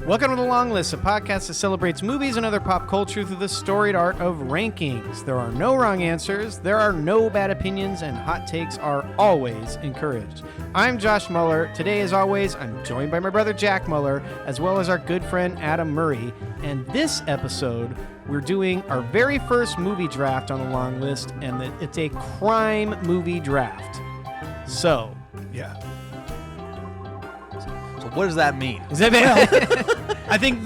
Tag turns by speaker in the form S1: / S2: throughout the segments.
S1: Welcome to The Longlist, a podcast that celebrates movies and other pop culture through the storied art of rankings. There are no wrong answers, there are no bad opinions, and hot takes are always encouraged. I'm Josh Muller. Today, as always, I'm joined by my brother Jack Muller, as well as our good friend Adam Murray. And this episode, we're doing our very first movie draft on The Longlist, and it's a crime movie draft. So,
S2: yeah.
S3: So what does that mean?
S1: Is that
S2: I think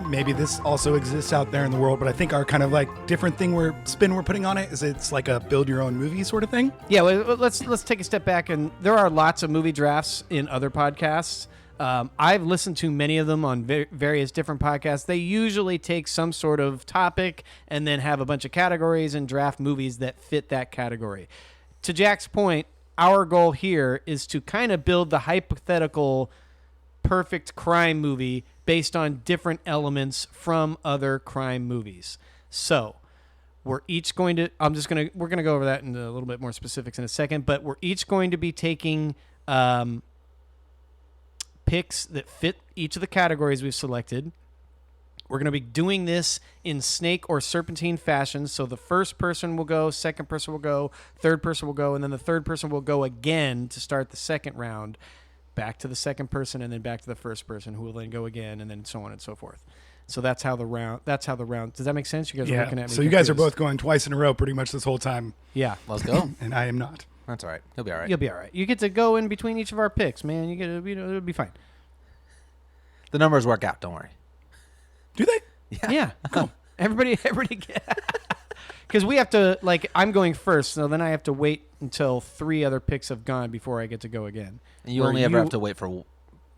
S2: maybe this also exists out there in the world, but I think our kind of like different thing we're putting on it is it's like a build your own movie sort of thing.
S1: Yeah, well, let's take a step back, and there are lots of movie drafts in other podcasts. I've listened to many of them on various different podcasts. They usually take some sort of topic and then have a bunch of categories and draft movies that fit that category. To Jack's point, our goal here is to kind of build the hypothetical perfect crime movie based on different elements from other crime movies. So we're each going to, we're going to go over that in a little bit more specifics in a second, but we're each going to be taking picks that fit each of the categories we've selected. We're going to be doing this in snake or serpentine fashion. So the first person will go, second person will go, third person will go, and then the third person will go again to start the second round. Back to the second person, and then back to the first person, who will then go again, and then so on and so forth. So that's how the round. Does that make sense? You guys are looking at me.
S2: So you guys are both going twice in a row, pretty much this whole time.
S1: Yeah,
S3: let's go.
S2: And I am not.
S3: That's all right. You'll be all right.
S1: You'll be all right. You get to go in between each of our picks, man. You get to, it'll be fine.
S3: The numbers work out. Don't worry.
S2: Do they?
S1: Yeah. Cool. Everybody. Because we have to, like, I'm going first, so then I have to wait until 3 other picks have gone before I get to go again.
S3: And you only ever have to wait for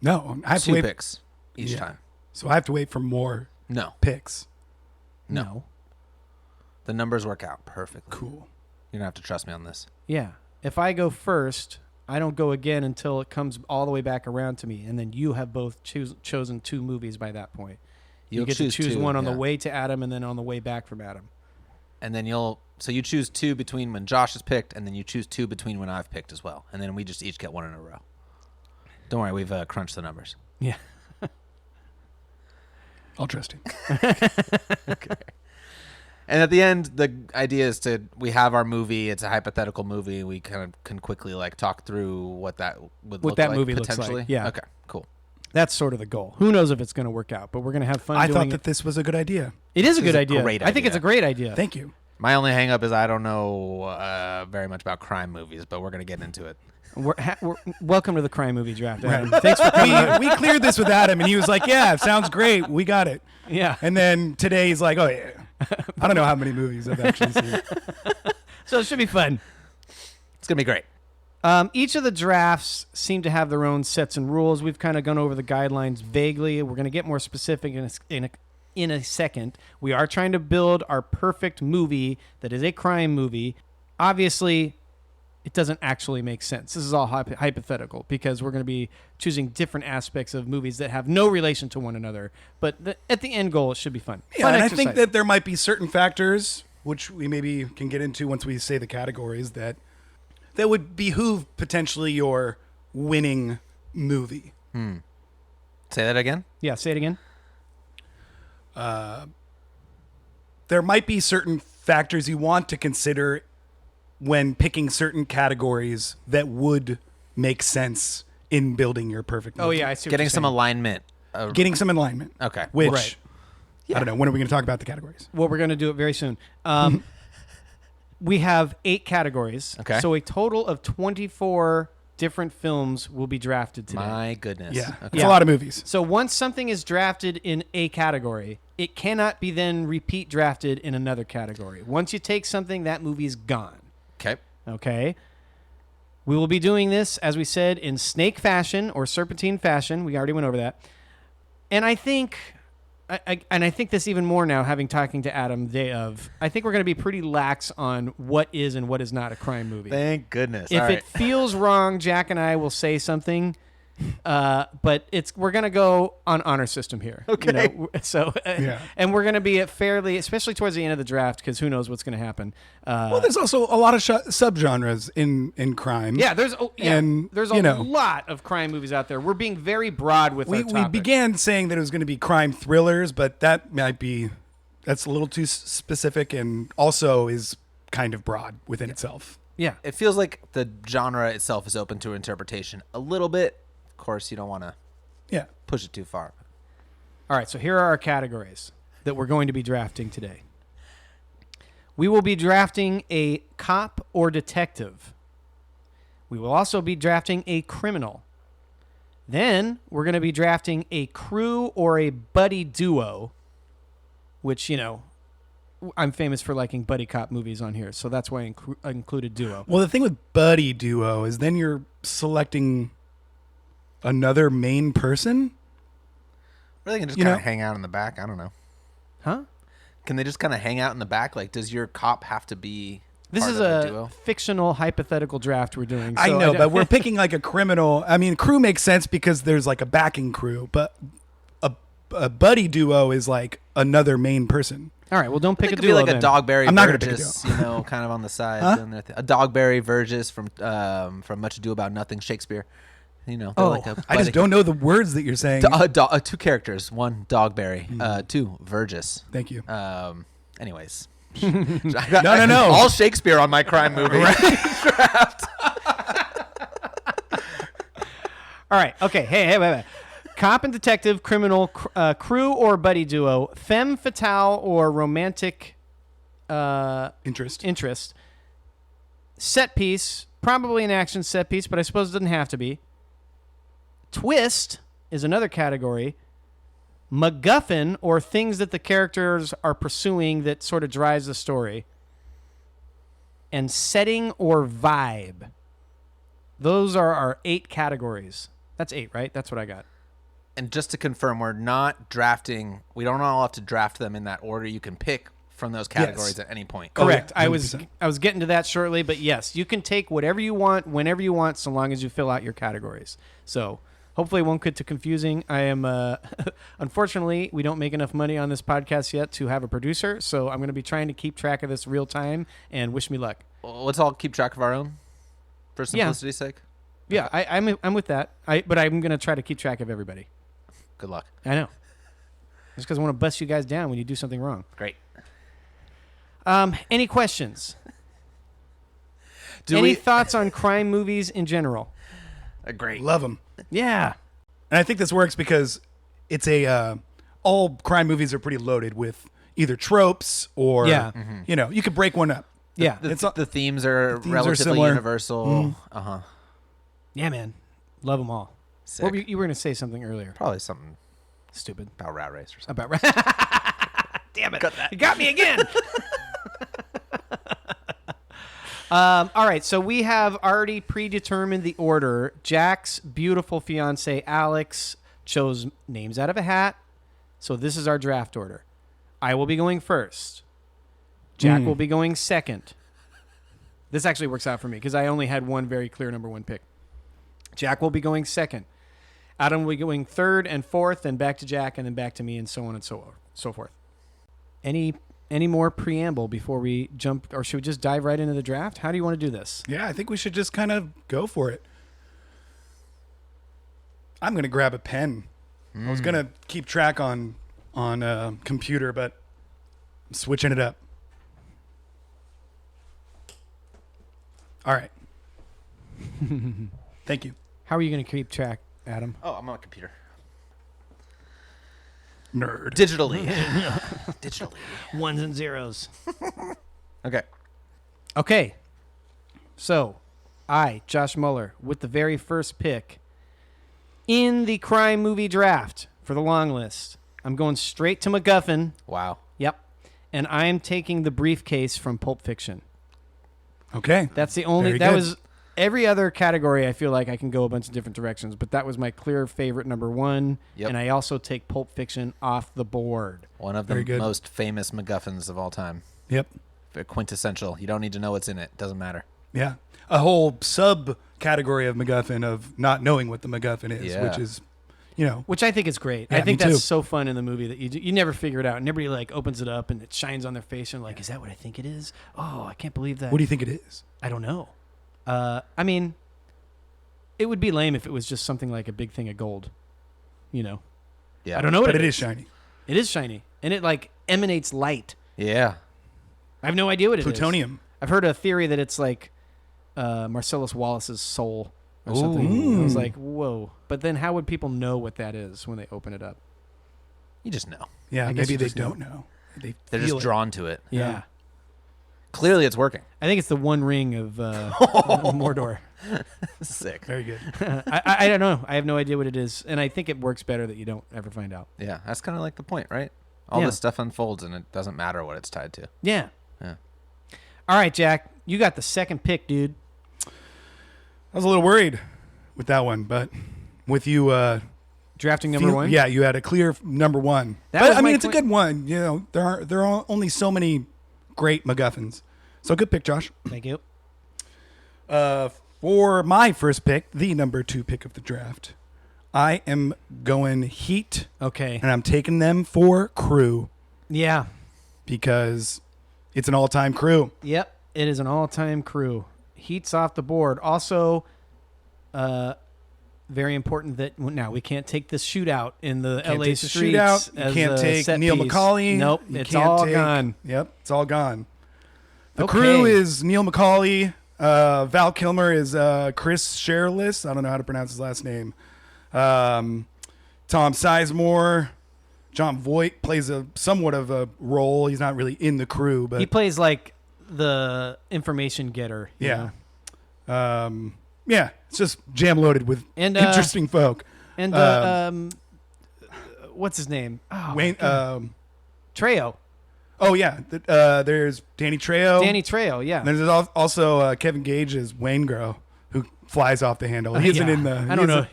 S2: I have to
S3: two
S2: wait
S3: picks each time.
S2: So I have to wait for more picks.
S1: No.
S3: The numbers work out perfectly.
S2: Cool.
S3: You're going to have to trust me on this.
S1: Yeah. If I go first, I don't go again until it comes all the way back around to me, and then you have both chosen 2 movies by that point. You get to choose one on the way to Adam and then on the way back from Adam.
S3: And then you choose 2 between when Josh has picked, and then you choose 2 between when I've picked as well. And then we just each get 1 in a row. Don't worry, we've crunched the numbers.
S1: Yeah.
S2: I'll trust you.
S3: Okay. And at the end, the idea is we have our movie. It's a hypothetical movie. We kind of can quickly talk through what that would look like
S1: movie
S3: potentially.
S1: Looks like. Yeah.
S3: Okay, cool.
S1: That's sort of the goal. Who knows if it's going to work out, but we're going to have fun doing it.
S2: I thought that this was a good idea.
S1: It is a good idea.
S3: Great
S1: I think it's a great idea.
S2: Thank you.
S3: My only hang-up is I don't know very much about crime movies, but we're going to get into it.
S1: We're welcome to the crime movie draft, Adam. Thanks for coming.
S2: We cleared this with Adam, and he was like, yeah, sounds great. We got it.
S1: Yeah.
S2: And then today he's like, oh, yeah. I don't know how many movies I've actually seen.
S1: So it should be fun.
S3: It's going to be great.
S1: Each of the drafts seem to have their own sets and rules. We've kind of gone over the guidelines vaguely. We're going to get more specific in a second. We are trying to build our perfect movie that is a crime movie. Obviously, it doesn't actually make sense. This is all hypothetical because we're going to be choosing different aspects of movies that have no relation to one another. But at the end goal, it should be fun.
S2: Yeah,
S1: fun
S2: and
S1: exercise.
S2: I think that there might be certain factors, which we maybe can get into once we say the categories, that would behoove potentially your winning movie.
S3: Say that again?
S1: Yeah, say it again.
S2: There might be certain factors you want to consider when picking certain categories that would make sense in building your perfect movie.
S1: Oh, yeah, I see what
S3: Getting
S1: you're
S3: some
S1: saying.
S3: alignment.
S2: Getting some alignment.
S3: Okay.
S2: Which,
S1: Right.
S2: I don't know, when are we going to talk about the categories?
S1: Well, we're going to do it very soon. We have 8 categories.
S3: Okay.
S1: So a total of 24 different films will be drafted today.
S3: My goodness.
S2: Yeah.
S3: Okay.
S2: It's a lot of movies.
S1: So once something is drafted in a category, it cannot be then repeat drafted in another category. Once you take something, that movie's gone. Okay. We will be doing this, as we said, in snake fashion or serpentine fashion. We already went over that. And I think... I think this even more now, talking to Adam the day of. I think we're going to be pretty lax on what is and what is not a crime movie.
S3: Thank goodness.
S1: If
S3: All right.
S1: it feels wrong, Jack and I will say something, But we're gonna go on honor system here.
S3: Okay.
S1: So and we're gonna be at fairly, especially towards the end of the draft, because who knows what's gonna happen.
S2: Well, there's also a lot of subgenres in crime.
S1: Yeah, there's a
S2: you know,
S1: lot of crime movies out there. We're being very broad with our
S2: we
S1: topic.
S2: began saying that it was going to be crime thrillers, but that's a little too specific, and also is kind of broad within itself.
S1: Yeah.
S3: It feels like the genre itself is open to interpretation a little bit. Of course, you don't want to push it too far.
S1: All right, so here are our categories that we're going to be drafting today. We will be drafting a cop or detective. We will also be drafting a criminal. Then we're going to be drafting a crew or a buddy duo, which, I'm famous for liking buddy cop movies on here, so that's why I included duo.
S2: Well, the thing with buddy duo is then you're selecting another main person.
S3: Or they can just kind of hang out in the back. I don't know.
S1: Huh?
S3: Can they just kind of hang out in the back? Like, does your cop have to be
S1: This
S3: part
S1: is
S3: of
S1: a
S3: duo?
S1: fictional hypothetical draft we're doing. So
S2: I know, but we're picking like a criminal. I mean, crew makes sense because there's like a backing crew, but a buddy duo is like another main person.
S1: All right, well, don't pick
S3: It
S1: a
S3: could
S1: duo
S3: be like
S1: then.
S3: a Dogberry
S2: I'm not gonna pick a
S3: Burgess,
S2: duo.
S3: kind of on the side.
S2: Huh?
S3: Doing their a Dogberry Burgess from Much Ado About Nothing, Shakespeare. They're like a
S2: I just don't know the words that you're saying.
S3: two characters. One Dogberry. Two Burgess.
S2: Thank you.
S3: Anyways.
S2: No.
S3: All Shakespeare on my crime movie.
S1: All right, okay. Hey, wait. Cop and detective, criminal, crew or buddy duo, femme fatale or romantic
S2: Interest.
S1: set piece, probably an action set piece, but I suppose it doesn't have to be. Twist is another category. MacGuffin, or things that the characters are pursuing that sort of drives the story. And setting or vibe. Those are our 8 categories. That's 8, right? That's what I got.
S3: And just to confirm, we're not drafting. We don't all have to draft them in that order. You can pick from those categories at any point.
S1: Correct.
S2: Oh, yeah,
S1: I was getting to that shortly, but yes, you can take whatever you want, whenever you want, so long as you fill out your categories. So hopefully it won't get too confusing. I am, unfortunately, we don't make enough money on this podcast yet to have a producer, so I'm going to be trying to keep track of this real time, and wish me luck.
S3: Well, let's all keep track of our own for simplicity's sake.
S1: Yeah, I'm with that. But I'm going to try to keep track of everybody.
S3: Good luck.
S1: I know. Just because I want to bust you guys down when you do something wrong.
S3: Great.
S1: Any questions? Any thoughts on crime movies in general?
S3: Great.
S2: Love them.
S1: Yeah.
S2: And I think this works because it's all crime movies are pretty loaded with either tropes or, you could break one up.
S1: Yeah.
S3: The themes are
S2: themes are
S3: relatively
S2: similar.
S3: universal. Uh-huh.
S1: Yeah, man. Love them all.
S3: Sick.
S1: What you were going to say something earlier.
S3: Probably something
S1: Stupid.
S3: about rat race or something.
S1: About Damn it. You got me again. All right, so we have already predetermined the order. Jack's beautiful fiance, Alex, chose names out of a hat. So this is our draft order. I will be going first. Jack will be going second. This actually works out for me because I only had one very clear number 1 pick. Jack will be going second. Adam will be going third and fourth, and back to Jack, and then back to me, and so on and so forth. Any more preamble before we jump, or should we just dive right into the draft? How do you want to do this?
S2: Yeah, I think we should just kind of go for it. I'm going to grab a pen. I was going to keep track on a computer, but I'm switching it up. All right. Thank you.
S1: How are you going to keep track, Adam?
S3: Oh, I'm on a computer.
S2: Nerd.
S3: Digitally.
S1: Ones and zeros.
S3: Okay.
S1: Okay. So, I, Josh Muller, with the very first pick in the crime movie draft for the long list, I'm going straight to MacGuffin.
S3: Wow.
S1: Yep. And I'm taking the briefcase from Pulp Fiction.
S2: Okay.
S1: That's the only,
S2: Very
S1: that
S2: good.
S1: was every other category. I feel like I can go a bunch of different directions, but that was my clear favorite number 1.
S3: Yep.
S1: And I also take Pulp Fiction off the board.
S3: One of
S2: Very
S3: the
S2: good.
S3: most famous MacGuffins of all time.
S2: Yep.
S3: Quintessential. You don't need to know what's in it. Doesn't matter.
S2: Yeah. A whole subcategory of MacGuffin of not knowing what the MacGuffin is,
S3: Yeah.
S2: which is, you know.
S1: Which I think is great.
S2: Yeah,
S1: I think
S2: me too.
S1: that's so fun in the movie that you never figure it out. And everybody like opens it up and it shines on their face and like, is that what I think it is? Oh, I can't believe that.
S2: What do you think it is?
S1: I don't know. I mean, it would be lame if it was just something like a big thing of gold. You know?
S3: Yeah.
S1: I don't know what
S2: But
S1: it
S2: it is shiny.
S1: It is shiny. And it like emanates light.
S3: Yeah.
S1: I have no idea what it is.
S2: Plutonium.
S1: I've heard a theory that it's like Marcellus Wallace's soul or something. I was like, whoa. But then how would people know what that is when they open it up?
S3: You just know.
S2: Yeah,
S1: I guess
S2: maybe
S1: you
S2: they
S1: just
S2: don't know. They're
S3: They're just drawn to it.
S1: Yeah.
S3: Clearly, it's working.
S1: I think it's the one ring of Mordor.
S3: Sick.
S2: Very good.
S1: I don't know. I have no idea what it is. And I think it works better that you don't ever find out.
S3: Yeah, that's kind of like the point, right? All
S1: Yeah.
S3: this stuff unfolds, and it doesn't matter what it's tied to.
S1: Yeah.
S3: Yeah.
S1: All right, Jack. You got the second pick, dude.
S2: I was a little worried with that one, but with you
S1: Drafting number one?
S2: Yeah, you had a clear number one.
S1: That
S2: But
S1: was
S2: I mean,
S1: my
S2: it's a
S1: que-
S2: good one. You know, there are only so many great MacGuffins. So good pick, Josh.
S1: Thank you.
S2: For my first pick, the number 2 pick of the draft, I am going Heat,
S1: Okay.
S2: and I'm taking them for Crew
S1: Yeah.
S2: because it's an all-time Crew.
S1: Yep. It is an all-time Crew. Heat's off the board. Also, very important that now we can't take this shootout in the
S2: Can't
S1: LA
S2: take the
S1: streets.
S2: shootout. You
S1: as
S2: can't
S1: a
S2: take
S1: set
S2: Neil
S1: piece.
S2: McCauley.
S1: Nope.
S2: You
S1: It's
S2: can't
S1: all
S2: take-
S1: gone.
S2: Yep, it's all gone. The
S1: Okay.
S2: Crew is Neil McCauley. Val Kilmer is Chris Sherless. I don't know how to pronounce his last name. Tom Sizemore. John Voight plays somewhat of a role. He's not really in the Crew, but
S1: He plays like the information getter. you
S2: yeah.
S1: know?
S2: Yeah, it's just jam loaded with
S1: And,
S2: interesting folk.
S1: And what's his name? Oh,
S2: Wayne.
S1: Trejo.
S2: Oh yeah, there's Danny Trejo.
S1: Danny Trejo. Yeah.
S2: And there's also Kevin Gage as Wayne Grow, who flies off the handle. He isn't
S1: Yeah.
S2: in the.
S1: I don't know.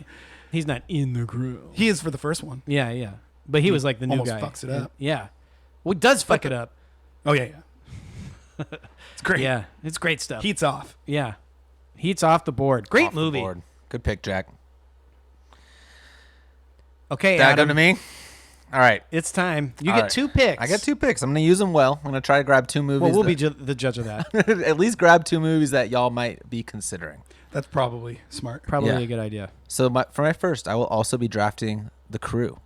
S1: He's not in the Crew.
S2: He is for the first one.
S1: Yeah, yeah. But he was like the new
S2: almost
S1: guy.
S2: fucks it up.
S1: Yeah. Well, it does fuck it up.
S2: Oh yeah. It's great.
S1: Yeah. It's great stuff.
S2: Heat's off.
S1: Yeah. Heat's off the board. Great
S3: Off the
S1: movie.
S3: board. Good pick, Jack.
S1: Okay,
S3: That go
S1: Adam.
S3: to me? All right.
S1: It's time. You
S3: All
S1: get
S3: right.
S1: 2 picks.
S3: I got 2 picks. I'm going to use them well. I'm going to try to grab 2 movies.
S1: Well, we'll be
S3: that-
S1: the judge of that.
S3: at least grab 2 movies that y'all might be considering.
S2: That's probably smart.
S1: Probably
S3: Yeah.
S1: a good idea.
S3: So for my first, I will also be drafting The Crew.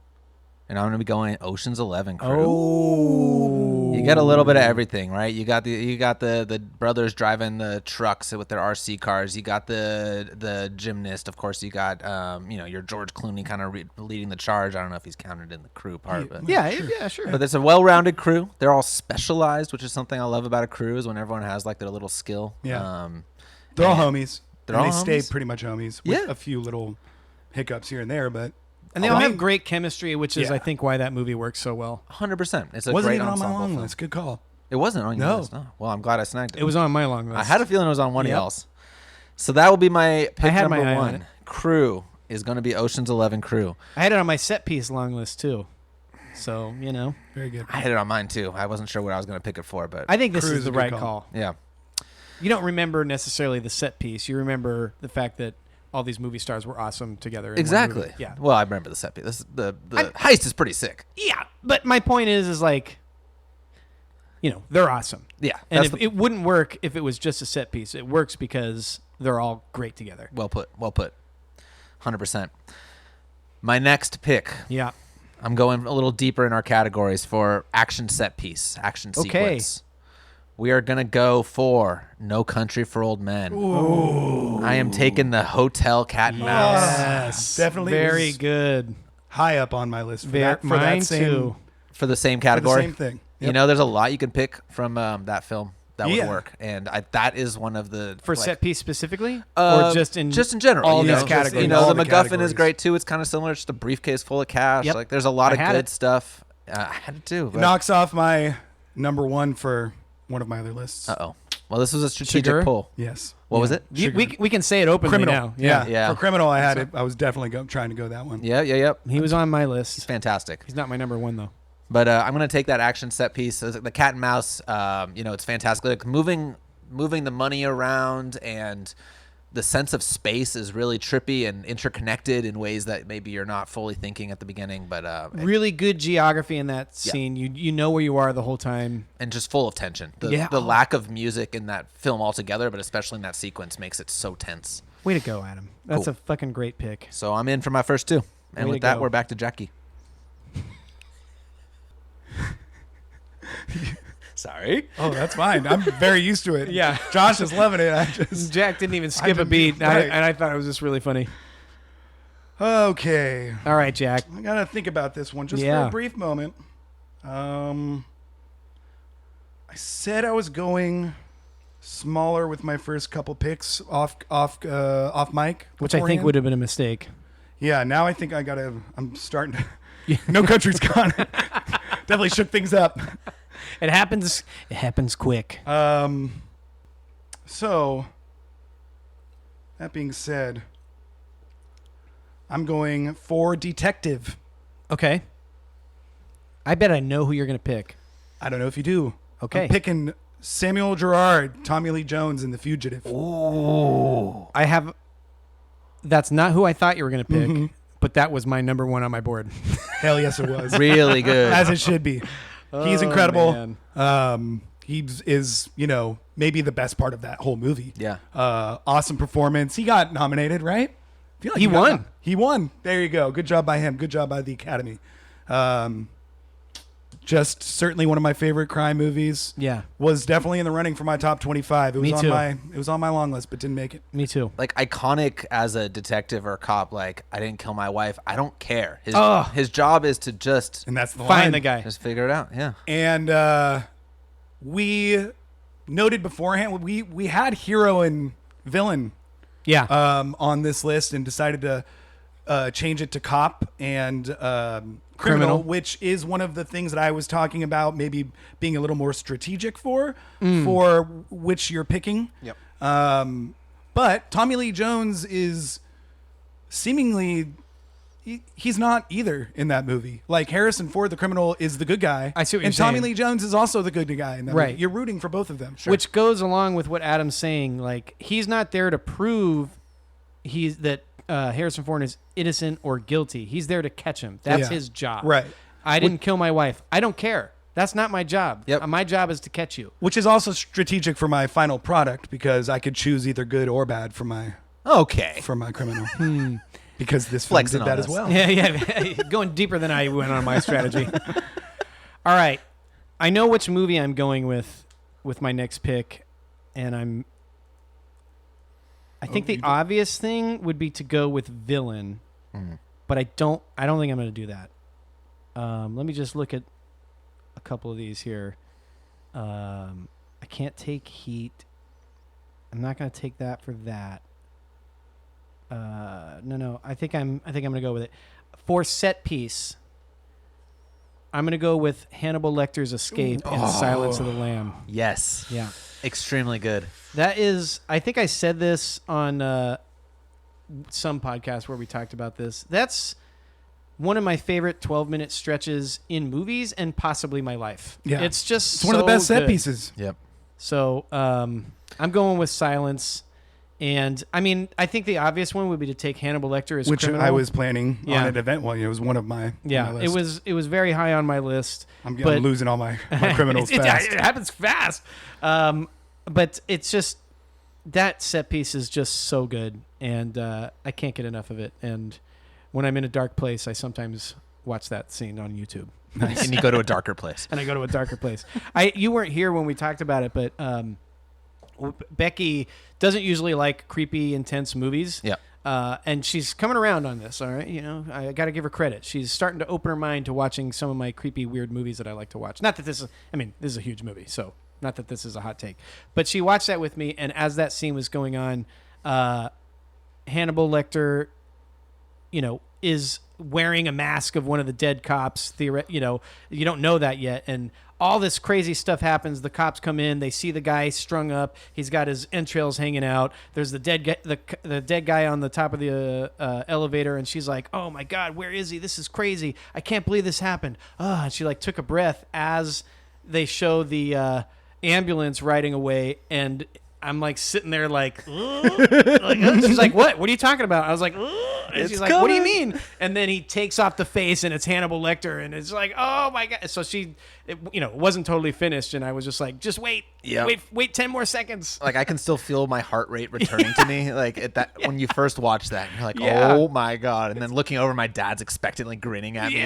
S3: And I'm going to be going Ocean's 11 Crew.
S1: Oh.
S3: You get a little bit of everything, right? You got the brothers driving the trucks with their RC cars. You got the gymnast, of course. You got your George Clooney kind of leading the charge. I don't know if he's counted in the crew part, but
S1: Yeah, sure.
S3: but it's a well-rounded crew. They're all specialized, which is something I love about a crew is when everyone has like their little skill.
S2: Yeah. They're all homies.
S3: They're
S2: and
S3: all
S2: they stay
S3: homies?
S2: pretty much homies with
S3: Yeah.
S2: a few little hiccups here and there, but
S1: And they all have great chemistry, which is,
S2: Yeah.
S1: I think, why that movie works so well.
S3: 100%. It's a
S2: wasn't
S3: great
S2: even on my
S3: ensemble
S2: long
S3: film.
S2: list. Good call.
S3: It wasn't on your
S2: No.
S3: list. No. Well, I'm glad I snagged it.
S1: It was on my long list.
S3: I had a feeling it was on one
S1: Yep.
S3: of y'all's. So that will be my pick
S1: had
S3: number
S1: my eye on
S3: 1.
S1: it.
S3: Crew is going to be Ocean's 11 Crew.
S1: I had it on my set piece long list, too. So,
S2: Very good.
S3: I had it on mine too. I wasn't sure what I was going to pick it for, but
S1: I think this
S2: Crew
S1: is
S2: is
S1: the
S2: a good
S1: right
S2: call.
S1: call.
S3: yeah.
S1: You don't remember necessarily the set piece. You remember the fact that all these movie stars were awesome together. in one
S3: Exactly.
S1: movie. Yeah.
S3: Well, I remember the set piece. The heist is pretty sick.
S1: Yeah. But my point is like, they're awesome.
S3: Yeah.
S1: And
S3: That's
S1: it wouldn't work if it was just a set piece. It works because they're all great together.
S3: well put. Well put. 100%. My next pick.
S1: Yeah.
S3: I'm going a little deeper in our categories for action set piece, action
S1: Okay.
S3: sequence. We are going to go for No Country for Old Men.
S2: Ooh.
S3: I am taking the Hotel Cat and Mouse.
S1: Yes.
S2: Definitely
S1: Very
S2: was
S1: good.
S2: High up on my list for that
S1: Mine
S2: same
S1: too.
S3: For the same
S2: for the
S3: category.
S2: same thing.
S3: You
S2: Yep.
S3: know, there's a lot you can pick from that film that would
S2: Yeah.
S3: work. And that is one of the...
S1: For
S3: like,
S1: set piece specifically? Or just in
S3: general.
S1: all
S3: you
S1: these
S3: know?
S1: categories?
S3: You know,
S2: all
S3: the
S2: the
S3: MacGuffin
S2: categories.
S3: is great too. It's kind of similar. It's just a briefcase full of cash.
S1: Yep.
S3: Like there's a lot of
S1: I had
S3: good
S1: it.
S3: stuff. I had it too. But...
S2: Knocks off my number 1 for one of my other lists.
S3: Uh-oh. Well, this was a strategic
S1: Sugar?
S3: pull.
S2: Yes.
S3: What was it?
S1: We can say it openly
S2: Criminal.
S1: now.
S2: Yeah.
S3: Yeah.
S2: For Criminal, I had it. I was definitely trying to go that one.
S3: Yeah, yep.
S1: He was on my
S3: It's
S1: list.
S3: fantastic.
S1: He's not my number 1, though.
S3: But I'm going to take that action set piece. The cat and mouse, it's fantastic. Like moving moving the money around, and the sense of space is really trippy and interconnected in ways that maybe you're not fully thinking at the beginning. But
S1: really good geography in that scene. You know where you are the whole time,
S3: and just full of tension. The lack of music in that film altogether, but especially in that sequence, makes it so tense.
S1: Way to go, Adam. That's
S3: Cool.
S1: a fucking great pick.
S3: So I'm in for my first two. And
S1: Way
S3: with
S1: to
S3: that,
S1: go.
S3: we're back to Jackie. Sorry.
S2: Oh, that's fine. I'm very used to it.
S1: Yeah.
S2: Josh is loving it.
S1: Jack didn't even skip a
S2: didn't-
S1: beat,
S2: right.
S1: and I thought it was just really funny.
S2: Okay.
S1: All right, Jack.
S2: I gotta think about this one just for
S1: Yeah.
S2: a brief moment. I said I was going smaller with my first couple picks off mic,
S1: Which I think
S2: beforehand.
S1: would have been a mistake.
S2: Yeah, now I think I'm starting to. No Country's Gone. Definitely shook things up.
S1: It happens quick.
S2: So, that being said, I'm going for detective.
S1: Okay. I bet I know who you're going to pick.
S2: I don't know if you do.
S1: Okay.
S2: I'm picking Samuel Gerard, Tommy Lee Jones in The Fugitive.
S1: I have. That's not who I thought you were going to pick, but that was my number one on my board.
S2: Hell yes, it was.
S3: Really good.
S2: As it should be. He's incredible.
S1: man.
S2: He is, maybe the best part of that whole movie.
S3: Yeah.
S2: Awesome performance. He got nominated, right? I feel like
S1: He won.
S2: He won. There you go. Good job by him. Good job by the Academy. Just certainly one of my favorite crime movies.
S1: Yeah.
S2: Was definitely in the running for my top 25. It was
S1: Me
S2: on
S1: too.
S2: it was on my long list, but didn't make it.
S1: Me too.
S3: Like iconic as a detective or cop, like I didn't kill my wife. I don't care. His job is to just
S2: And that's the line.
S1: Find the guy.
S3: just figure it out. Yeah.
S2: And we noted beforehand we had hero and villain
S1: Yeah.
S2: on this list and decided to change it to cop and
S1: Criminal.
S2: which is one of the things that I was talking about, maybe being a little more strategic for which you're picking.
S3: Yep.
S2: But Tommy Lee Jones is seemingly he's not either in that movie. Like Harrison Ford, the criminal, is the good guy.
S1: I see what
S2: and
S1: you're
S2: Tommy
S1: saying.
S2: Lee Jones is also the good guy in that
S1: Right.
S2: movie. You're rooting for both of them.
S1: Which goes along with what Adam's saying. Like, he's not there to prove that Harrison Ford is innocent or guilty. He's there to catch him. That's
S2: Yeah.
S1: his job.
S2: Right.
S1: I didn't kill my wife. I don't care. That's not my job.
S3: Yep.
S1: My job is to catch you.
S2: Which is also strategic for my final product because I could choose either good or bad for my
S3: Okay.
S2: criminal. Because this film
S3: Flexing
S2: did
S3: on
S2: that as
S3: us.
S2: well.
S1: Yeah. Going deeper than I went on my strategy. All right. I know which movie I'm going with my next pick, and I think the obvious thing would be to go with villain, but I don't think I'm going to do that. Let me just look at a couple of these here. I can't take Heat. I'm not going to take that for that. No. I think I'm going to go with it. For set piece, I'm going to go with Hannibal Lecter's escape in Silence of the Lamb.
S3: Yes.
S1: Yeah.
S3: Extremely good.
S1: That is, I think I said this on some podcast where we talked about this. That's one of my favorite 12-minute stretches in movies and possibly my life.
S2: Yeah.
S1: It's just
S2: It's one of the best set
S1: good.
S2: pieces.
S3: Yep.
S1: So I'm going with Silence. And, I mean, I think the obvious one would be to take Hannibal Lecter as
S2: Which
S1: criminal.
S2: I was planning
S1: Yeah.
S2: on an event one. It was one of my
S1: Yeah,
S2: on my list.
S1: it was very high on my list.
S2: I'm
S1: but-
S2: losing all my criminals fast.
S1: It happens fast. But it's just that set piece is just so good, and I can't get enough of it. And when I'm in a dark place, I sometimes watch that scene on YouTube.
S3: And you go to a darker place.
S1: And I go to a darker place. You weren't here when we talked about it, but Becky doesn't usually like creepy, intense movies.
S3: Yeah.
S1: And she's coming around on this. All right, I got to give her credit. She's starting to open her mind to watching some of my creepy, weird movies that I like to watch. Not that this is a huge movie, so not that this is a hot take, but she watched that with me. And as that scene was going on, Hannibal Lecter, is wearing a mask of one of the dead cops. You don't know that yet, and all this crazy stuff happens. The cops come in. They see the guy strung up. He's got his entrails hanging out. There's the dead guy, the dead guy on the top of the elevator, and she's like, "Oh my God, where is he? This is crazy. I can't believe this happened." And she took a breath as they show the ambulance riding away, and I'm like sitting there like, she's like, what are you talking about? I was like, and she's like, what do you mean? And then he takes off the face, and it's Hannibal Lecter, and it's like, oh my god. So it wasn't totally finished, and I was just like, just wait, wait 10 more seconds.
S3: Like I can still feel my heart rate returning to me. Like at that when you first watch that, you're like, oh my god, and then looking over, my dad's expectantly grinning at me.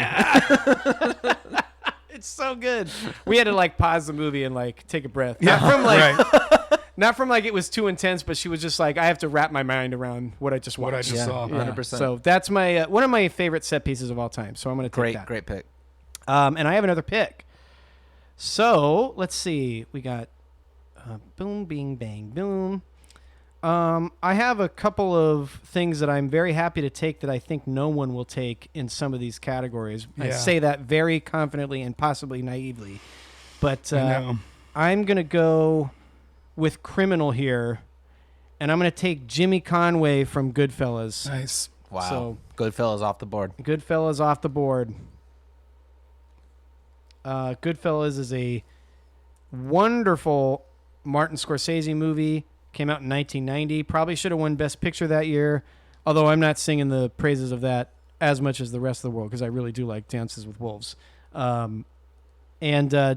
S1: It's so good. We had to like pause the movie and like take a breath. Not from like it was too intense, but she was just like, I have to wrap my mind around what I just watched.
S2: What I just saw.
S3: 100%.
S1: So that's my one of my favorite set pieces of all time. So I'm going to take that.
S3: Great pick.
S1: And I have another pick. So let's see. We got boom, bing, bang, boom. I have a couple of things that I'm very happy to take that I think no one will take in some of these categories. I say that very confidently and possibly naively. But I'm going to go with criminal here, and I'm going to take Jimmy Conway from Goodfellas.
S2: Nice.
S3: Wow.
S1: So,
S3: Goodfellas off the board.
S1: Goodfellas off the board. Goodfellas is a wonderful Martin Scorsese movie. Came out in 1990. Probably should have won Best Picture that year, although I'm not singing the praises of that as much as the rest of the world because I really do like Dances with Wolves. And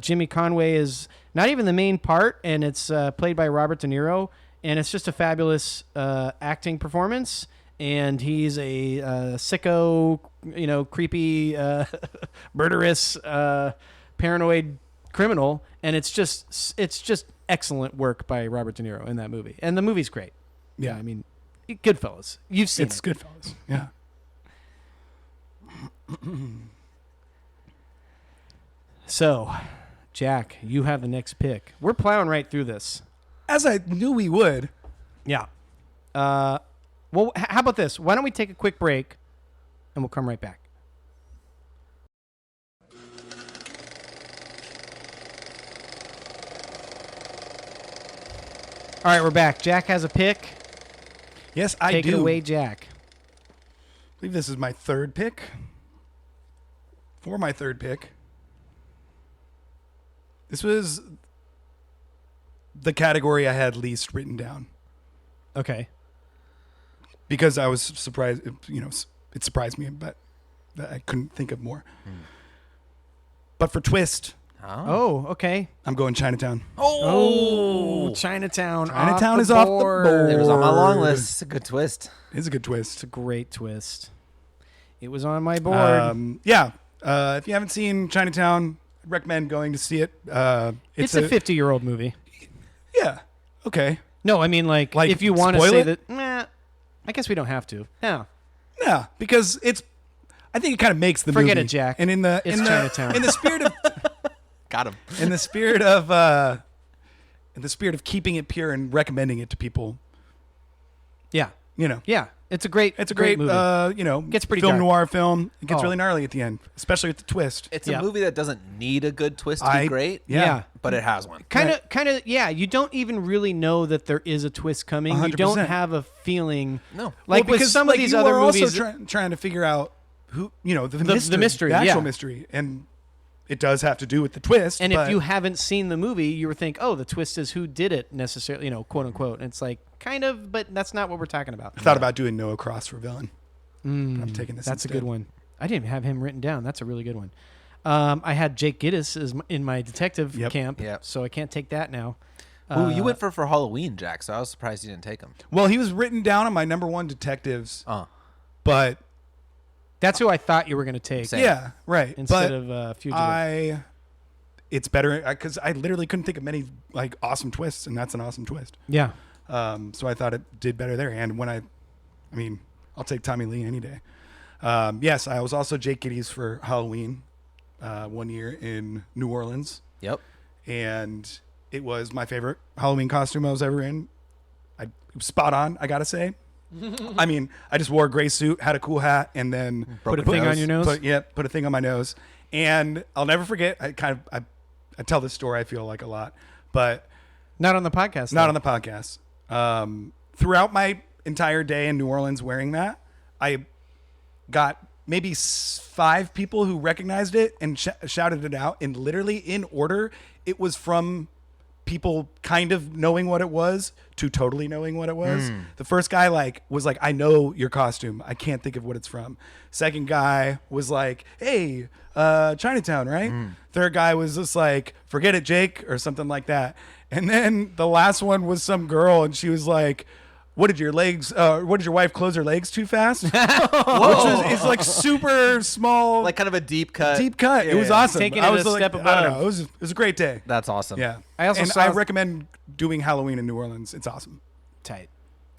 S1: Jimmy Conway is not even the main part, and it's played by Robert De Niro, and it's just a fabulous acting performance. And he's a sicko, creepy, murderous, paranoid criminal, and it's just excellent work by Robert De Niro in that movie, and the movie's great.
S2: Yeah,
S1: I mean, Goodfellas. You've seen
S2: it's Goodfellas. Yeah.
S1: So, Jack, you have the next pick. We're plowing right through this.
S2: As I knew we would.
S1: Yeah. Well, how about this? Why don't we take a quick break, and we'll come right back. All right, we're back. Jack has a pick.
S2: Yes, I do.
S1: Take it away, Jack.
S2: I believe this is my third pick. For my third pick, this was the category I had least written down.
S1: Okay.
S2: Because I was surprised, it surprised me, but I couldn't think of more. But for twist,
S1: okay.
S2: I'm going Chinatown.
S1: Oh, Chinatown.
S2: Chinatown is off the board.
S3: It was on my long list. It's a good twist.
S2: It's a good twist.
S1: It's a great twist. It was on my board.
S2: If you haven't seen Chinatown, I'd recommend going to see it.
S1: It's a 50-year-old movie.
S2: Yeah. Okay.
S1: No, I mean, like if you want to
S2: spoil
S1: say
S2: it?
S1: that, I guess we don't have to. No.
S2: Yeah, because I think it kind of makes the movie.
S1: Forget it, Jack.
S2: And
S1: It's Chinatown.
S2: In the spirit of
S3: Got him.
S2: in the spirit of keeping it pure and recommending it to people.
S1: Yeah. Yeah. It's a great movie. Gets pretty
S2: film
S1: dark.
S2: noir film. It gets really gnarly at the end, especially with the twist.
S3: It's a movie that doesn't need a good twist to be great.
S1: Yeah.
S3: But it has one.
S1: Kind of, yeah. You don't even really know that there is a twist coming.
S2: 100%.
S1: You don't have a feeling.
S3: No.
S1: Like with some of these other movies.
S2: Also trying to figure out who, the
S1: mystery,
S2: the actual mystery. And it does have to do with the twist.
S1: And if you haven't seen the movie, you would think, oh, the twist is who did it necessarily, quote unquote. And it's like, kind of, but that's not what we're talking about.
S2: I thought about doing Noah Cross for villain. I'm taking this
S1: That's
S2: instead.
S1: a good one. I didn't have him written down. That's a really good one. I had Jake Gittes in my detective camp, so I can't take that now.
S3: Ooh, you went for Halloween, Jack, so I was surprised you didn't take him.
S2: Well, he was written down on my number one detectives, but
S1: that's who I thought you were going to take.
S3: Same.
S2: yeah, right.
S1: Instead
S2: but
S1: of Fugitive.
S2: It's better because I literally couldn't think of many like awesome twists, and that's an awesome twist.
S1: Yeah.
S2: So I thought it did better there. And when I'll take Tommy Lee any day. Yes, I was also Jake Gittes for Halloween 1 year in New Orleans.
S3: Yep.
S2: And it was my favorite Halloween costume I was ever in. It was spot on, I gotta say. I just wore a gray suit, had a cool hat, and then
S1: put a thing on your nose.
S2: Put a thing on my nose. And I'll never forget. I tell this story, I feel like, a lot, but
S1: not on the podcast.
S2: Not on the podcast. Throughout my entire day in New Orleans wearing that, I got maybe 5 people who recognized it and shouted it out. And literally in order, it was from people kind of knowing what it was to totally knowing what it was. The first guy was like, I know your costume. I can't think of what it's from. Second guy was like, hey, Chinatown, right? Third guy was just like, forget it, Jake, or something like that. And then the last one was some girl, and she was like, what did your wife close her legs too fast? It's like super small.
S3: Like kind of a deep cut.
S2: Deep cut.
S1: Yeah,
S2: it was
S1: yeah.
S2: awesome.
S1: Taking
S2: I
S1: it
S2: was
S1: a
S2: like,
S1: step
S2: I don't know.
S1: above.
S2: It was a great day.
S3: That's awesome.
S2: Yeah.
S1: I also
S2: I recommend doing Halloween in New Orleans. It's awesome.
S1: Tight.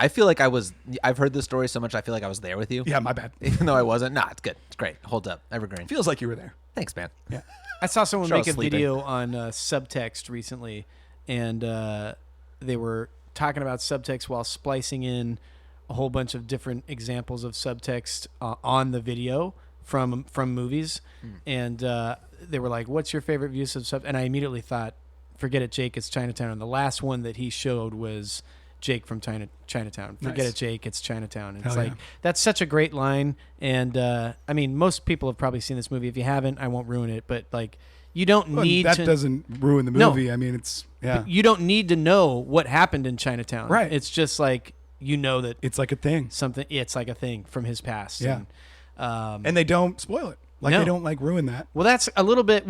S3: I feel like I've heard this story so much, I feel like I was there with you.
S2: Yeah, my bad.
S3: Even though I wasn't. Nah, it's good. It's great. Holds up. Evergreen.
S2: Feels like you were there.
S3: Thanks, man.
S2: Yeah.
S1: I saw someone
S3: Sure, I
S1: make
S3: was
S1: a
S3: sleeping.
S1: video on subtext recently, and they were talking about subtext while splicing in a whole bunch of different examples of subtext on the video from movies, and they were like, "What's your favorite use of sub?" And I immediately thought, "Forget it, Jake. It's Chinatown." And the last one that he showed was Jake from Chinatown. Forget
S2: Nice.
S1: it, Jake. It's Chinatown. And it's
S2: Hell
S1: like
S2: yeah.
S1: that's such a great line. And I mean, most people have probably seen this movie. If you haven't, I won't ruin it. But like, you don't
S2: Well,
S1: need
S2: that
S1: to.
S2: doesn't ruin the
S1: No.
S2: movie. I mean, it's yeah.
S1: You don't need to know what happened in Chinatown.
S2: Right.
S1: It's just like you know that
S2: It's like a thing.
S1: something. It's like a thing from his past.
S2: Yeah.
S1: And,
S2: And they don't spoil it. Like
S1: No.
S2: they don't like ruin that.
S1: well, that's a little bit.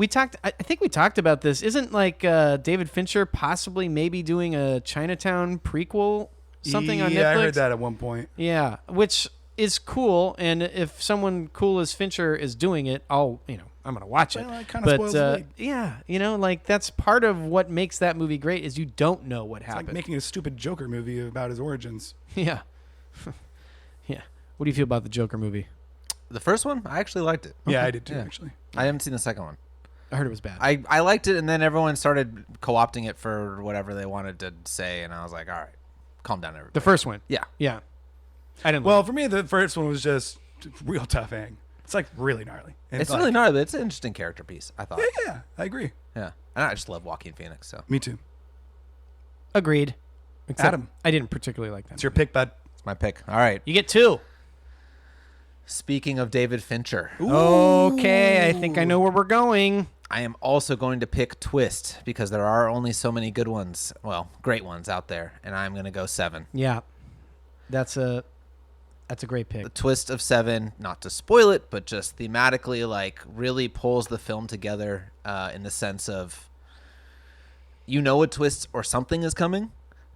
S1: I think we talked about this. Isn't like David Fincher possibly maybe doing a Chinatown prequel, something on Netflix?
S2: Yeah, I heard that at one point.
S1: Yeah, which is cool. And if someone cool as Fincher is doing it, I'm gonna watch it.
S2: Well, it kinda spoils the lead.
S1: yeah, like that's part of what makes that movie great is you don't know what
S2: It's
S1: happened.
S2: like making a stupid Joker movie about his origins.
S1: Yeah. Yeah. What do you feel about the Joker movie?
S3: The first one, I actually liked it.
S2: Yeah, I did too,
S3: Yeah.
S2: actually.
S3: I haven't seen the second one.
S1: I heard it was bad.
S3: I liked it, and then everyone started co-opting it for whatever they wanted to say, and I was like, all right, calm down, everybody.
S1: the first one.
S3: Yeah.
S1: Yeah. I didn't
S2: Well,
S1: like
S2: for me, the first one was just real tough hang. It's like really gnarly. And
S3: It's
S2: like,
S3: really gnarly, but it's an interesting character piece, I thought.
S2: Yeah, I agree.
S3: Yeah. And I just love Joaquin Phoenix, so
S2: Me too.
S1: it. Agreed. Except
S2: Adam.
S1: I didn't particularly like that.
S2: It's your pick, bud.
S3: it's my pick. All right.
S1: You get two.
S3: Speaking of David Fincher,
S1: Okay, I think I know where we're going.
S3: I am also going to pick Twist because there are only so many good ones, well, great ones out there, and I'm going to go 7.
S1: Yeah. That's a great pick.
S3: The twist of 7, not to spoil it, but just thematically, like, really pulls the film together in the sense of you know a twist or something is coming,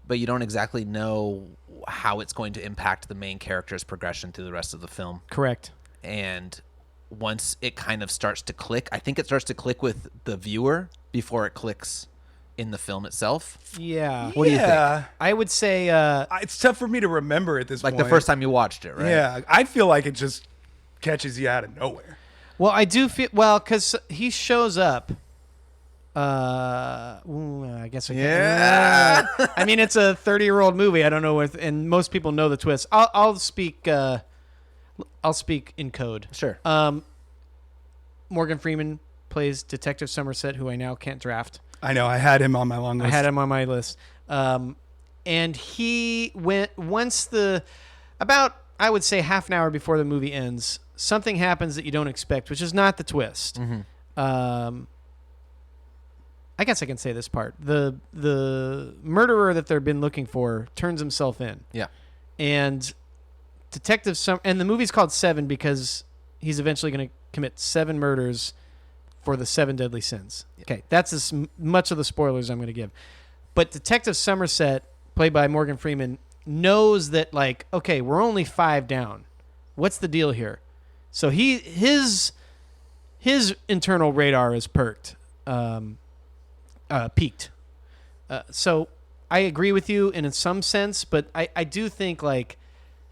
S3: but you don't exactly know how it's going to impact the main character's progression through the rest of the film.
S1: Correct.
S3: And once it kind of starts to click, I think it starts to click with the viewer before it clicks in the film itself.
S1: Yeah.
S3: What do you think?
S1: I would say
S2: It's tough for me to remember at this
S3: Like
S2: point.
S3: the first time you watched it, right?
S2: Yeah, I feel like it just catches you out of nowhere.
S1: well, I do feel because he shows up. I guess I can't.
S3: Yeah.
S1: I mean, it's a 30-year-old movie. I don't know and most people know the twist. I'll speak. I'll speak in code.
S3: Sure.
S1: Morgan Freeman plays Detective Somerset, who I now can't draft.
S2: I know. I had him on my long list.
S1: I had him on my list. And he went about, I would say, half an hour before the movie ends, something happens that you don't expect, which is not the twist. I guess I can say this part. The murderer that they've been looking for turns himself in.
S3: Yeah.
S1: And and the movie's called 7 because he's eventually going to commit 7 murders for the 7 deadly sins.
S3: Yeah.
S1: Okay, that's as much of the spoilers I'm going to give. But Detective Somerset, played by Morgan Freeman, knows that, like, okay, we're only 5 down. What's the deal here? So his internal radar is peaked. So I agree with you in some sense, but I do think, like,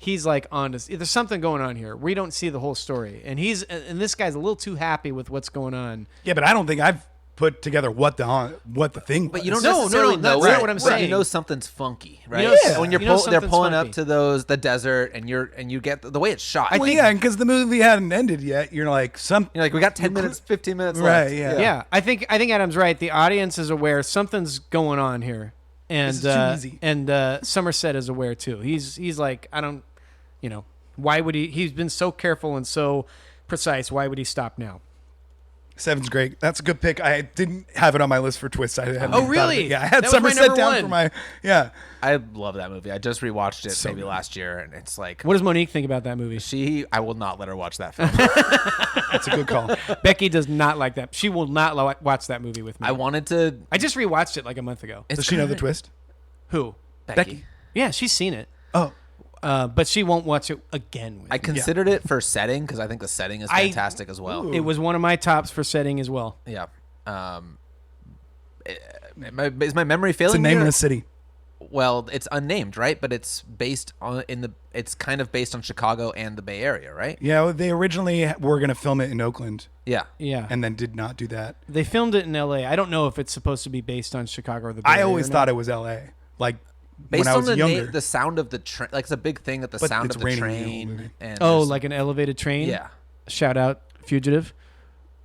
S1: he's like on to, there's something going on here. We don't see the whole story, and this guy's a little too happy with what's going on.
S2: Yeah, but I don't think I've put together what the thing was.
S3: But you don't
S1: No,
S3: necessarily
S1: no,
S3: know
S1: that's not
S3: it,
S1: what I'm
S3: but
S1: saying.
S3: You know something's funky, right?
S1: know-
S3: When
S1: you know
S3: they're
S1: something's
S3: pulling
S1: funky.
S3: up to the desert, and you get the way it's shot.
S2: Well, yeah, because the movie hadn't ended yet. You're like
S3: You're like, we got 10 minutes, 15 minutes left.
S2: Right, yeah.
S1: Yeah, I think Adam's right. The audience is aware something's going on here, and
S2: This is too easy.
S1: and Somerset is aware too. He's like, I don't, why would he? He's been so careful and so precise. Why would he stop now?
S2: Seven's great. That's a good pick. I didn't have it on my list for Twist. I hadn't
S1: Oh,
S2: even thought of
S1: really?
S2: it. Yeah, I had
S1: That was my
S2: Somerset
S1: number
S2: down
S1: one.
S2: for my. Yeah.
S3: I love that movie. I just rewatched it
S2: So
S3: maybe
S2: good.
S3: last year, and it's like
S1: What does Monique think about that movie?
S3: I will not let her watch that film.
S2: That's a good call.
S1: Becky does not like that. She will not watch that movie with me.
S3: I wanted to.
S1: I just rewatched it like a month ago.
S2: Does she know the twist?
S1: Who?
S3: Becky.
S1: Yeah, she's seen it.
S2: Oh.
S1: But she won't watch it again with
S3: I
S1: me.
S3: considered it for setting because I think the setting is fantastic as well.
S2: Ooh.
S1: It was one of my tops for setting as well.
S3: Yeah. Is my memory failing?
S2: It's a name
S3: me,
S2: in
S3: or-
S2: a city.
S3: Well, it's unnamed, right? But it's based on It's kind of based on Chicago and the Bay Area, right?
S2: Yeah, well, they originally were going to film it in Oakland
S3: Yeah.
S1: Yeah.
S2: and then did not do that.
S1: They filmed it in L.A. I don't know if it's supposed to be based on Chicago or the Bay
S2: I
S1: Area
S2: always
S1: or
S2: thought
S1: not.
S2: it was L.A. Like
S3: Based
S2: when I
S3: on
S2: was
S3: the
S2: younger.
S3: the sound of the train, like it's a big thing that the
S2: But
S3: sound
S2: it's
S3: of the
S2: raining in the whole
S3: train
S2: movie.
S3: and
S1: Oh,
S3: there's-
S1: like an elevated train?
S3: yeah.
S1: Shout out Fugitive.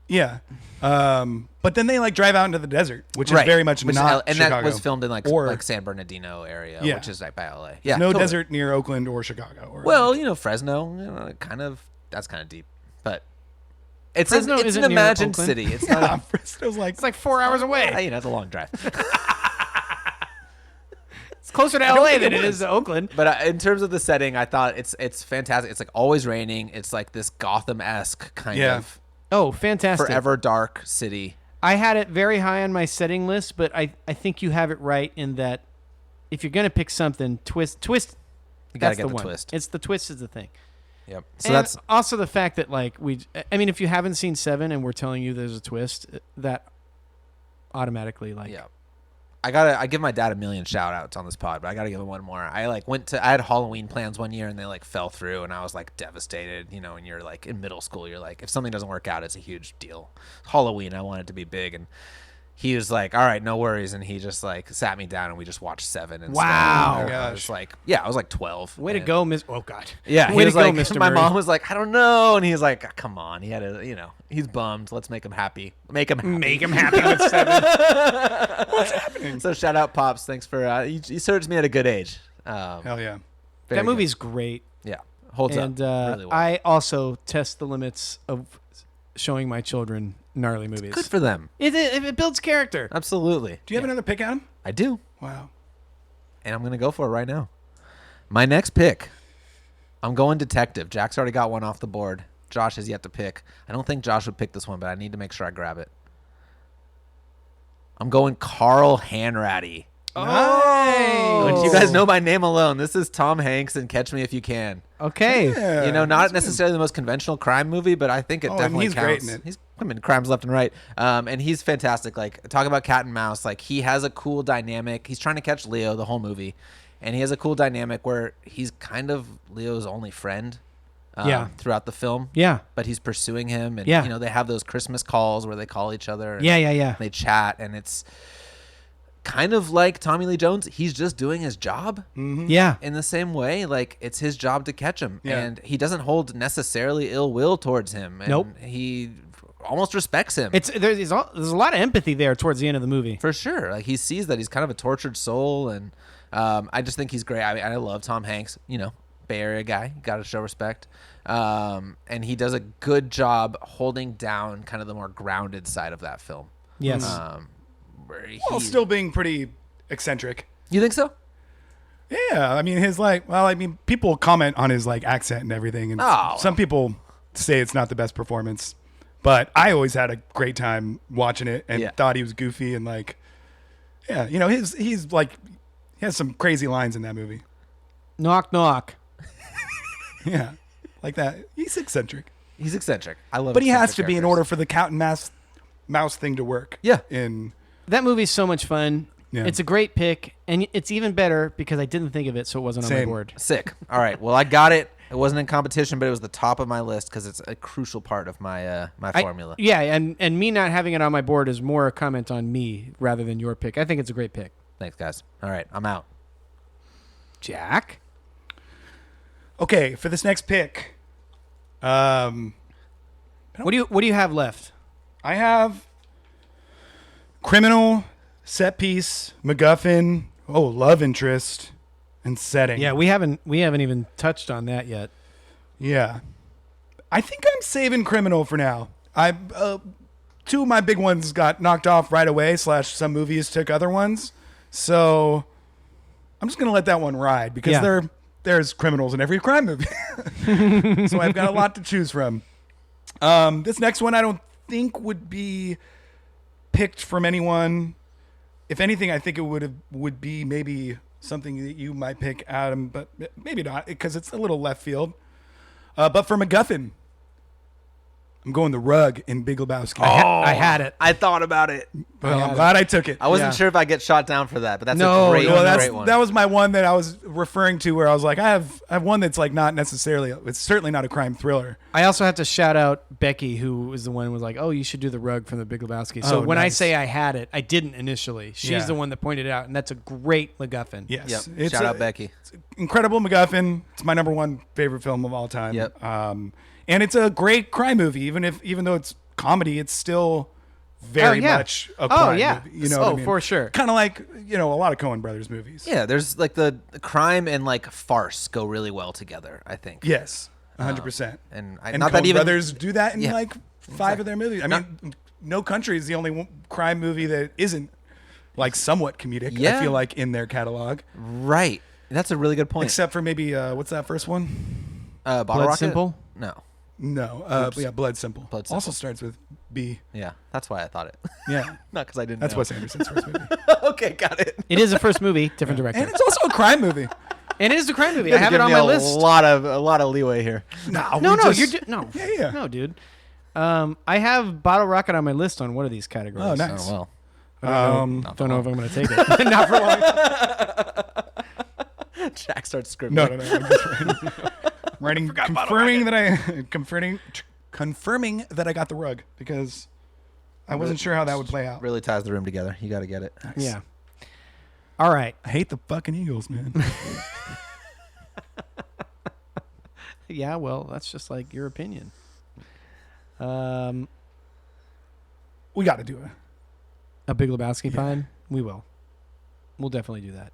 S2: Yeah. But then they like drive out into the desert, which is very much
S3: Which is
S2: not
S3: and
S2: Chicago.
S3: that was filmed in like
S2: Or-
S3: San Bernardino area,
S2: Yeah.
S3: which is like by LA. Yeah,
S2: no
S3: totally.
S2: desert near Oakland or Chicago. Or
S3: Well, Fresno, kind of. That's kind of deep, but it's
S1: Fresno
S3: it's
S1: isn't
S3: an
S1: near
S3: imagined
S1: Oakland.
S3: city. It's
S2: yeah,
S3: not.
S2: Fresno's like
S1: It's like 4 hours away.
S3: It's a long drive.
S1: It's closer to
S2: don't
S1: L.A.
S2: think
S1: than
S2: it
S1: it is to Oakland.
S3: But in terms of the setting, I thought it's fantastic. It's like always raining. It's like this Gotham-esque kind
S2: Yeah.
S3: of
S1: Oh, fantastic.
S3: forever dark city.
S1: I had it very high on my setting list, but I think you have it right in that if you're going to pick something, twist.
S3: You gotta
S1: That's
S3: get
S1: the
S3: the
S1: one.
S3: twist.
S1: It's the twist is the thing.
S3: Yep. So
S1: And
S3: that's
S1: also the fact that if you haven't seen Seven and we're telling you there's a twist, that automatically
S3: yeah. I give my dad a million shout outs on this pod, but I gotta give him one more. I had Halloween plans one year and they like fell through and I was like devastated. When you're like in middle school, you're like, if something doesn't work out, it's a huge deal. Halloween, I want it to be big, and he was like, all right, no worries, and he just like sat me down and we just watched Seven. And
S1: Wow.
S2: Oh my
S3: I was
S2: gosh.
S3: like, I was like 12.
S1: way to
S3: and-
S1: go, Miss. Oh God.
S3: Yeah,
S1: way
S3: he
S1: to
S3: was
S1: go,
S3: like,
S1: Mr.
S3: my
S1: Murray.
S3: mom was like, I don't know, and he was like, come on, he had a, he's bummed. Let's make him happy. Make him happy.
S1: Make him happy with Seven.
S2: what's happening?
S3: So shout out, Pops. Thanks for you served me at a good age.
S2: Hell yeah.
S3: Very
S1: That movie's great.
S3: good. Yeah, holds
S1: And
S3: up really well.
S1: I also test the limits of showing my children gnarly movies.
S3: Good for them.
S1: It builds character.
S3: Absolutely.
S2: Do you have another pick, Adam?
S3: I do,
S2: Wow.
S3: and I'm gonna go for it right now. My next pick, I'm going detective. Jack's already got one off the board. Josh has yet to pick. I don't think Josh would pick this one, but I need to make sure I grab it. I'm going Carl Hanratty.
S1: Oh.
S3: Which you guys know by name alone. This is Tom Hanks in Catch Me If You Can.
S1: Okay.
S2: Yeah,
S3: Not necessarily the most conventional crime movie, but I think it
S2: and
S3: definitely
S2: he's
S3: counts.
S2: great in it.
S3: He's committing crimes left and right, and he's fantastic. Like, talk about cat and mouse. Like, he has a cool dynamic. He's trying to catch Leo the whole movie, and he has a cool dynamic where he's kind of Leo's only friend.
S1: Yeah.
S3: Throughout the film.
S1: Yeah.
S3: But he's pursuing him, and
S1: Yeah.
S3: they have those Christmas calls where they call each other. And
S1: Yeah.
S3: They chat, and it's kind of like Tommy Lee Jones. He's just doing his job
S1: Yeah.
S3: in the same way. Like, it's his job to catch him,
S2: Yeah.
S3: and he doesn't hold necessarily ill will towards him. And
S1: Nope.
S3: he almost respects him.
S1: There's a lot of empathy there towards the end of the movie.
S3: For sure. Like, he sees that he's kind of a tortured soul, and I just think he's great. I love Tom Hanks. Bay Area guy. Got to show respect. And he does a good job holding down kind of the more grounded side of that film.
S1: Yes.
S3: Where
S2: While still being pretty eccentric.
S3: You think so?
S2: Yeah, I mean people comment on his like accent and everything, and
S3: Oh.
S2: some people say it's not the best performance, but I always had a great time watching it and
S3: Yeah.
S2: thought he was goofy and like, yeah, he's like, he has some crazy lines in that movie.
S1: Knock knock.
S2: Yeah, like that. He's eccentric,
S3: He's eccentric. I love
S2: but he has to
S3: eccentric
S2: be in
S3: characters.
S2: order for the cat and mouse thing to work.
S3: Yeah.
S1: That movie's so much fun.
S2: Yeah.
S1: It's a great pick, and it's even better because I didn't think of it, so it wasn't on my
S2: Same.
S1: board.
S3: Sick. All right. Well, I got it. It wasn't in competition, but it was the top of my list because it's a crucial part of my my formula.
S1: Yeah, and me not having it on my board is more a comment on me rather than your pick. I think it's a great pick.
S3: Thanks, guys. All right. I'm out.
S1: Jack?
S2: Okay, for this next pick,
S1: What do you have left?
S2: I have criminal, set piece, MacGuffin, love interest, and setting.
S1: Yeah, we haven't even touched on that yet.
S2: Yeah. I think I'm saving criminal for now. two of my big ones got knocked off right away. / some movies took other ones. So I'm just gonna let that one ride because there's criminals in every crime movie. So I've got a lot to choose from. This next one I don't think would be picked from anyone. If anything, I think it would be maybe something that you might pick, Adam, but maybe not because it's a little left field. But for MacGuffin, I'm going The Rug in Big Lebowski.
S1: I had it.
S3: I thought about it.
S2: Well, I'm glad I took it.
S3: I wasn't sure if I get shot down for that, but that's a great one.
S2: That was my one that I was referring to where I was like, I have one that's like not necessarily, it's certainly not a crime thriller.
S1: I also have to shout out Becky, who was the one who was like, oh, you should do The Rug from the Big Lebowski. So when I say I had it, I didn't initially. She's the one that pointed it out, and that's a great MacGuffin.
S2: Yes.
S3: Yep. Shout out Becky.
S2: It's incredible MacGuffin. It's my number one favorite film of all time.
S3: Yep.
S2: And it's a great crime movie, even though it's comedy, it's still very much a crime movie. You know what I mean?
S1: For sure.
S2: Kind of like, a lot of Coen Brothers movies.
S3: Yeah, there's like the crime and like farce go really well together, I think.
S2: Yes, 100%.
S3: And
S2: not Coen Brothers do that in like 5 of their movies. I mean, No Country is the only crime movie that isn't like somewhat comedic, I feel like, in their catalog.
S3: Right. That's a really good point.
S2: Except for maybe, what's that first one?
S3: Bottle
S1: Blood
S3: Rocket?
S1: Simple?
S3: No.
S2: No, Blood Simple.
S3: Blood Simple.
S2: Also starts with B.
S3: Yeah, that's why I thought it.
S2: Yeah.
S3: Not because I didn't
S2: That's
S3: know.
S2: Wes Anderson's first movie.
S3: Okay, got it.
S1: It is a first movie, different director.
S2: And it's also a crime movie.
S1: And it is a crime movie. I have it on my list.
S3: A lot of leeway here.
S2: No,
S1: no.
S2: Yeah.
S1: No, dude. I have Bottle Rocket on my list on one of these categories.
S2: Oh, nice.
S3: Oh, well.
S1: Don't know if I'm going to take it. Not for long.
S3: Jack starts scribbling.
S2: No. I'm just writing confirming that I got The Rug because I wasn't sure how that would play out.
S3: Really ties the room together. You got to get it.
S2: Nice.
S1: Yeah. All right.
S2: I hate the fucking Eagles, man.
S1: Yeah, well, that's just like your opinion.
S2: We got to do it.
S1: A Big Lebowski pod? We will. We'll definitely do that.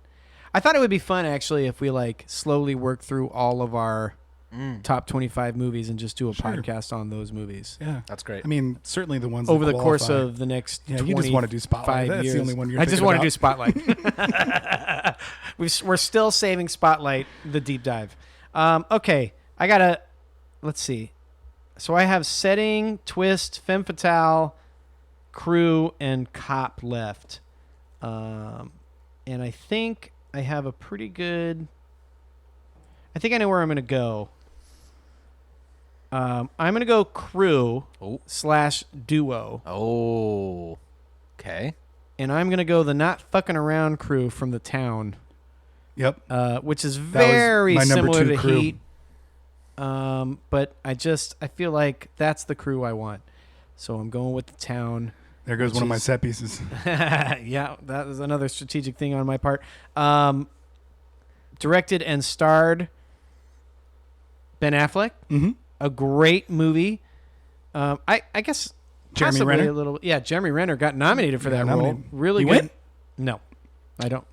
S1: I thought it would be fun, actually, if we like slowly work through all of our top 25 movies and just do a podcast on those movies.
S2: Yeah,
S3: that's great.
S2: I mean, certainly the ones
S1: over
S2: that
S1: the course of the next.
S2: Yeah, you just want to do Spotlight. That's
S1: years.
S2: the only one you're.
S1: I just want to do
S2: Spotlight.
S1: We're still saving Spotlight, the deep dive. Okay, I gotta. Let's see. So I have Setting, Twist, Femme Fatale, Crew, and Cop left, and I think I have a pretty good. I think I know where I'm going to go. I'm going to go Crew / Duo.
S3: Oh, okay.
S1: And I'm going to go the Not Fucking Around crew from The Town.
S2: Yep.
S1: Which is very similar to
S2: crew.
S1: Heat. But I feel like that's the crew I want. So I'm going with The Town.
S2: There goes one of my set pieces.
S1: Yeah, that was another strategic thing on my part. Directed and starred Ben Affleck.
S2: Mm-hmm.
S1: A great movie. I guess
S2: Jeremy
S1: possibly
S2: Renner?
S1: a little. Yeah, Jeremy Renner got nominated for that role.
S2: Nominated.
S1: Really
S2: He
S1: good.
S2: win?
S1: No, I don't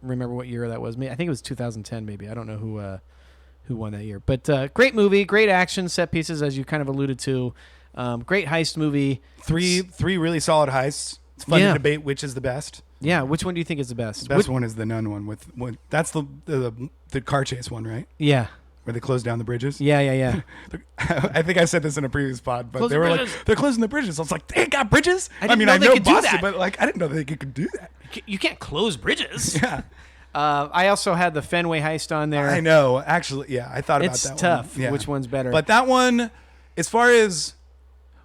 S1: remember what year that was. I think it was 2010. Maybe I don't know who won that year. But great movie, great action set pieces, as you kind of alluded to. Great heist movie.
S2: Three really solid heists. It's fun to debate which is the best.
S1: Yeah, which one do you think is the best?
S2: The best one is the nun one that's the car chase one, right?
S1: Yeah.
S2: Where they close down the bridges.
S1: Yeah.
S2: I think I said this in a previous pod, but
S1: Close
S2: they
S1: the
S2: were
S1: bridges.
S2: like, they're closing the bridges. I was like, they got bridges?
S1: I know they could do
S2: Boston,
S1: that.
S2: but like, I didn't know they could do that.
S1: You can't close bridges.
S2: Yeah.
S1: I also had the Fenway heist on there.
S2: I know. Actually, yeah, I thought about
S1: It's
S2: that
S1: tough.
S2: one. Yeah.
S1: Which one's better?
S2: But that one, as far as,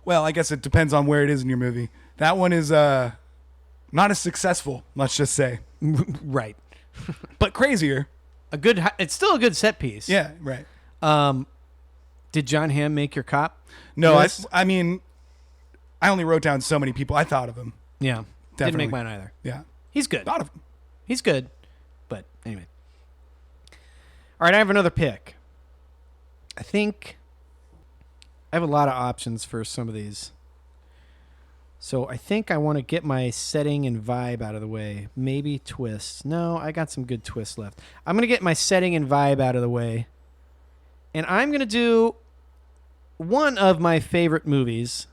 S2: well, I guess it depends on where it is in your movie. That one is not as successful, let's just say.
S1: Right.
S2: But crazier.
S1: It's still a good set piece.
S2: Yeah, right.
S1: Did John Hamm make your cop?
S2: No,
S1: list?
S2: I mean, I only wrote down so many people. I thought of him.
S1: Yeah. Didn't
S2: Definitely.
S1: make mine either.
S2: Yeah.
S1: He's good.
S2: Thought of him.
S1: He's good. But anyway. All right, I have another pick. I think I have a lot of options for some of these. So I think I want to get my setting and vibe out of the way. Maybe twists. No, I got some good twists left. I'm going to get my setting and vibe out of the way. And I'm going to do one of my favorite movies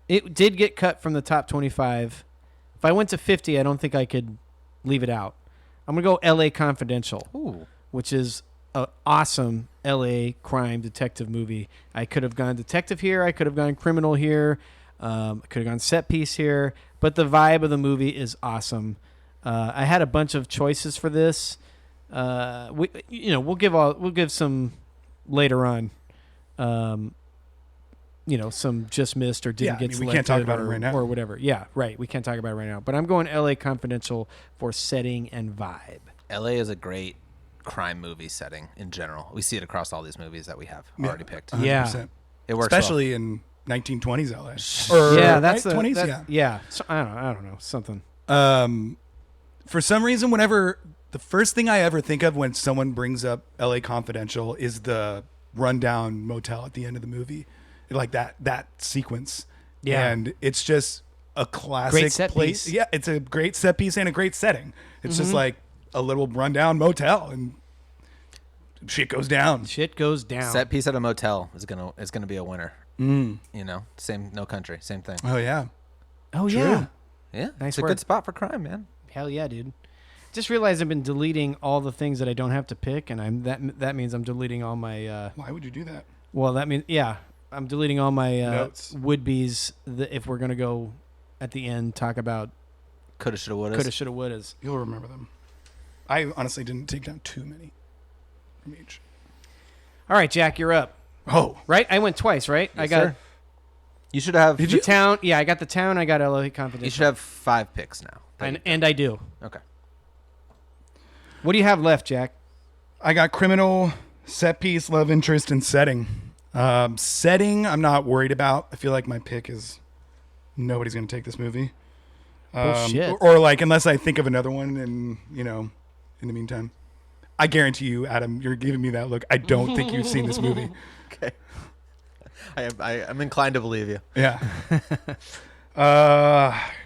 S1: It did get cut from the top 25. If I went to 50, I don't think I could leave it out. I'm going to go L.A. Confidential, which is an awesome L.A. crime detective movie. I could have gone detective here. I could have gone criminal here. I could have gone set piece here. But the vibe of the movie is awesome. I had a bunch of choices for this. We'll give some later on. Some just missed or didn't get selected.
S2: We can't talk about it right now.
S1: Or whatever. Yeah, right. We can't talk about it right now. But I'm going L.A. Confidential for setting and vibe.
S3: L.A. is a great crime movie setting in general. We see it across all these movies that we have already picked.
S2: 100%.
S1: Yeah.
S3: It works
S2: especially
S3: well.
S2: in 1920s LA.
S1: That's
S2: right? 20s.
S1: Yeah. So, I don't know. Something.
S2: For some reason, whenever the first thing I ever think of when someone brings up LA Confidential is the rundown motel at the end of the movie. Like that sequence.
S1: Yeah.
S2: And it's just a classic
S1: Great set
S2: place.
S1: piece.
S2: Yeah, it's a great set piece and a great setting. It's just like a little rundown motel and shit goes down.
S1: Shit goes down.
S3: Set piece at a motel is gonna be a winner. Same No Country, same thing.
S2: Oh yeah.
S1: Oh,
S2: True.
S1: yeah.
S3: Yeah,
S1: Nice
S3: it's a
S1: work.
S3: good spot for crime, man.
S1: Hell yeah, dude. Just realized I've been deleting all the things that I don't have to pick, and that means I'm deleting all my...
S2: Why would you do that?
S1: well, that means... Yeah. I'm deleting all my
S2: Notes.
S1: would-be's if we're going to go at the end talk about
S3: Coulda, shoulda, woulda.
S1: coulda, shoulda, wouldas.
S2: You'll remember them. I honestly didn't take down too many from each.
S1: All right, Jack, you're up.
S2: Oh.
S1: Right? I went twice, right?
S3: Yes,
S1: I got
S3: sir. You should have.
S1: the town. Yeah, I got the town. I got LA Confidential.
S3: You should have 5 picks now.
S1: And I do.
S3: Okay.
S1: What do you have left, Jack?
S2: I got criminal, set piece, love interest, and setting. Setting, I'm not worried about. I feel like my pick is nobody's going to take this movie.
S1: Bullshit.
S2: Or like, unless I think of another one and, in the meantime. I guarantee you, Adam, you're giving me that look. I don't think you've seen this movie.
S3: Okay. I'm inclined to believe you.
S2: Yeah.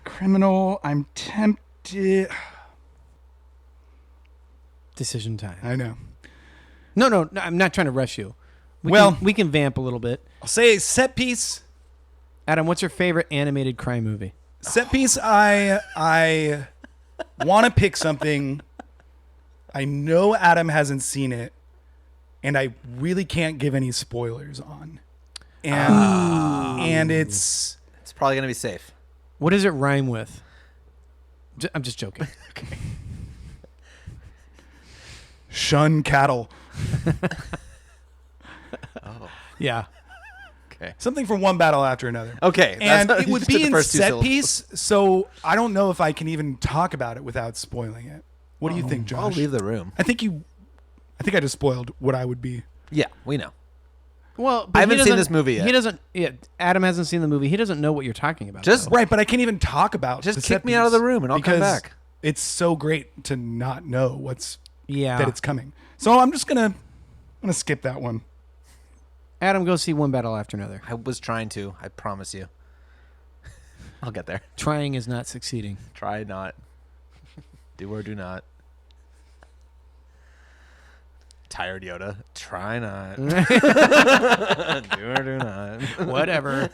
S2: Criminal, I'm tempted.
S1: Decision time.
S2: I know.
S1: No, I'm not trying to rush you. We can vamp a little bit.
S2: I'll say set piece.
S1: Adam, what's your favorite animated crime movie?
S2: Set piece, I want to pick something. I know Adam hasn't seen it, and I really can't give any spoilers on. And it's
S3: probably gonna be safe.
S1: What does it rhyme with? I'm just joking.
S3: Okay.
S2: Shun Cattle.
S3: Oh.
S1: Yeah.
S3: Okay.
S2: Something from one battle after another.
S3: Okay.
S2: And it
S3: you
S2: would
S3: just did
S2: be
S3: the
S2: in
S3: first two
S2: set
S3: syllables.
S2: piece, so I don't know if I can even talk about it without spoiling it. What do you think, Josh?
S3: I'll leave the room.
S2: I think I just spoiled what I would be.
S3: Yeah, we know.
S1: Well, but
S3: I haven't
S1: he
S3: seen
S1: doesn't-
S3: this movie yet.
S1: He doesn't. Yeah, Adam hasn't seen the movie. He doesn't know what you're talking about.
S3: Just-
S1: though.
S2: Right, but I can't even talk about
S3: Just
S2: the
S3: kick
S2: set
S3: me out of
S2: piece
S3: the room and I'll come
S2: because
S3: back.
S2: It's so great to not know
S1: Yeah.
S2: that it's coming. So I'm gonna skip that one.
S1: Adam, go see One Battle After Another.
S3: I was trying to. I promise you. I'll get there.
S1: Trying is not succeeding.
S3: Try not. Do or do not. Tired Yoda. Try not. Do or do not.
S1: Whatever.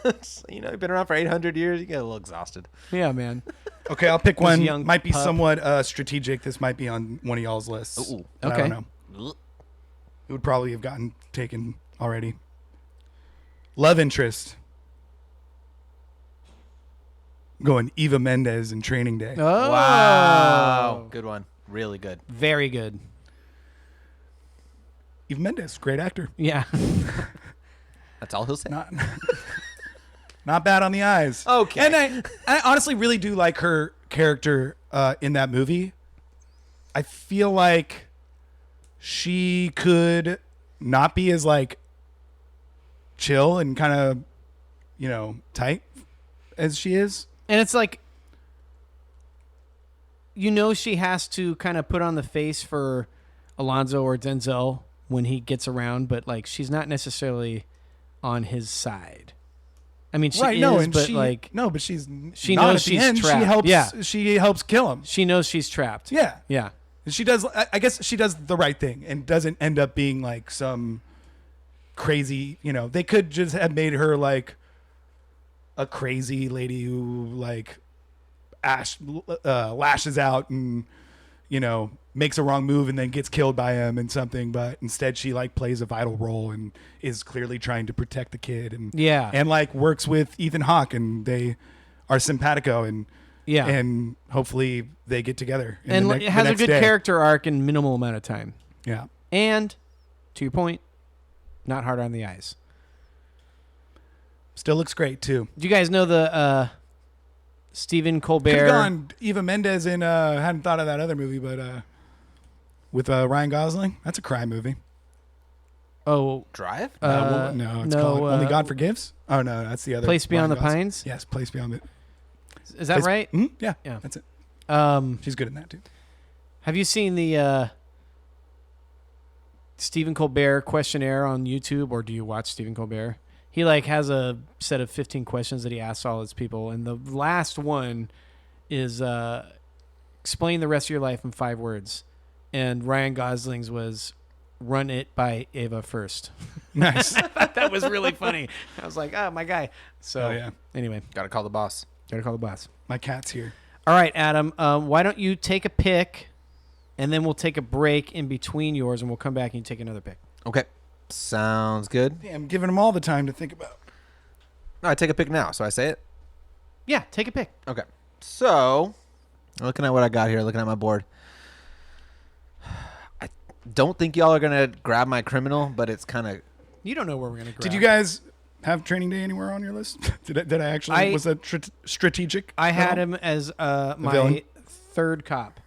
S3: You've been around for 800 years. You get a little exhausted.
S1: Yeah, man.
S2: Okay, I'll pick one.
S1: young
S2: Might be
S1: pup.
S2: somewhat strategic. This might be on one of y'all's lists.
S3: Ooh.
S2: But I
S1: Okay.
S2: don't know. It would probably have gotten taken already. Love interest. Going Eva Mendes in Training Day.
S1: Oh.
S3: Wow. Good one. Really good.
S1: Very good.
S2: Eva Mendes, great actor.
S1: Yeah.
S3: That's all he'll say.
S2: Not bad on the eyes.
S3: Okay.
S2: And I honestly really do like her character in that movie. I feel like she could not be as like chill and kind of, tight as she is.
S1: And it's like, she has to kind of put on the face for Alonzo or Denzel when he gets around, but like she's not necessarily on his side. I mean, she is, but
S2: but she's
S1: she
S2: not
S1: knows
S2: at the
S1: she's
S2: end.
S1: trapped.
S2: She helps.
S1: Yeah.
S2: She helps kill him.
S1: she knows she's trapped.
S2: Yeah,
S1: Yeah.
S2: and she does. I guess she does the right thing and doesn't end up being like some crazy. They could just have made her like a crazy lady who like lashes out and makes a wrong move and then gets killed by him and something, but instead she like plays a vital role and is clearly trying to protect the kid and like works with Ethan Hawke and they are simpatico and hopefully they get together
S1: and it has a good character arc in minimal amount of time.
S2: Yeah.
S1: And to your point, not hard on the eyes.
S2: Still looks great too.
S1: Do you guys know the Stephen Colbert?
S2: Could have gone Eva Mendes in hadn't thought of that other movie, but with Ryan Gosling. That's a crime movie.
S1: Oh,
S3: Drive?
S2: No, it's called Only God Forgives. Oh no, that's the other
S1: Place Beyond
S2: Ryan
S1: the
S2: Gosling.
S1: Pines.
S2: Yes, Place Beyond the.
S1: Is that right?
S2: Mm-hmm, yeah, that's it. She's good in that too.
S1: Have you seen the Stephen Colbert questionnaire on YouTube, or do you watch Stephen Colbert? He like has a set of 15 questions that he asks all his people, and the last one is explain the rest of your life in 5 words. And Ryan Gosling's was run it by Ava first.
S2: Nice.
S1: I thought that was really funny. I was like, oh, my guy. So anyway,
S3: Gotta call the boss.
S1: gotta call the boss.
S2: My cat's here.
S1: All right, Adam, why don't you take a pick, and then we'll take a break in between yours, and we'll come back and you take another pick.
S3: Okay. Sounds good.
S2: Yeah, I'm giving them all the time to think about.
S3: No, I take a pick now, so I say it?
S1: Yeah, take a pick.
S3: Okay. So, looking at what I got here, looking at my board. I don't think y'all are going to grab my criminal, but it's kind of...
S1: You don't know where we're going to grab.
S2: Did you guys have Training Day anywhere on your list? Did I actually... was that strategic?
S1: I had him as my
S2: villain?
S1: third cop.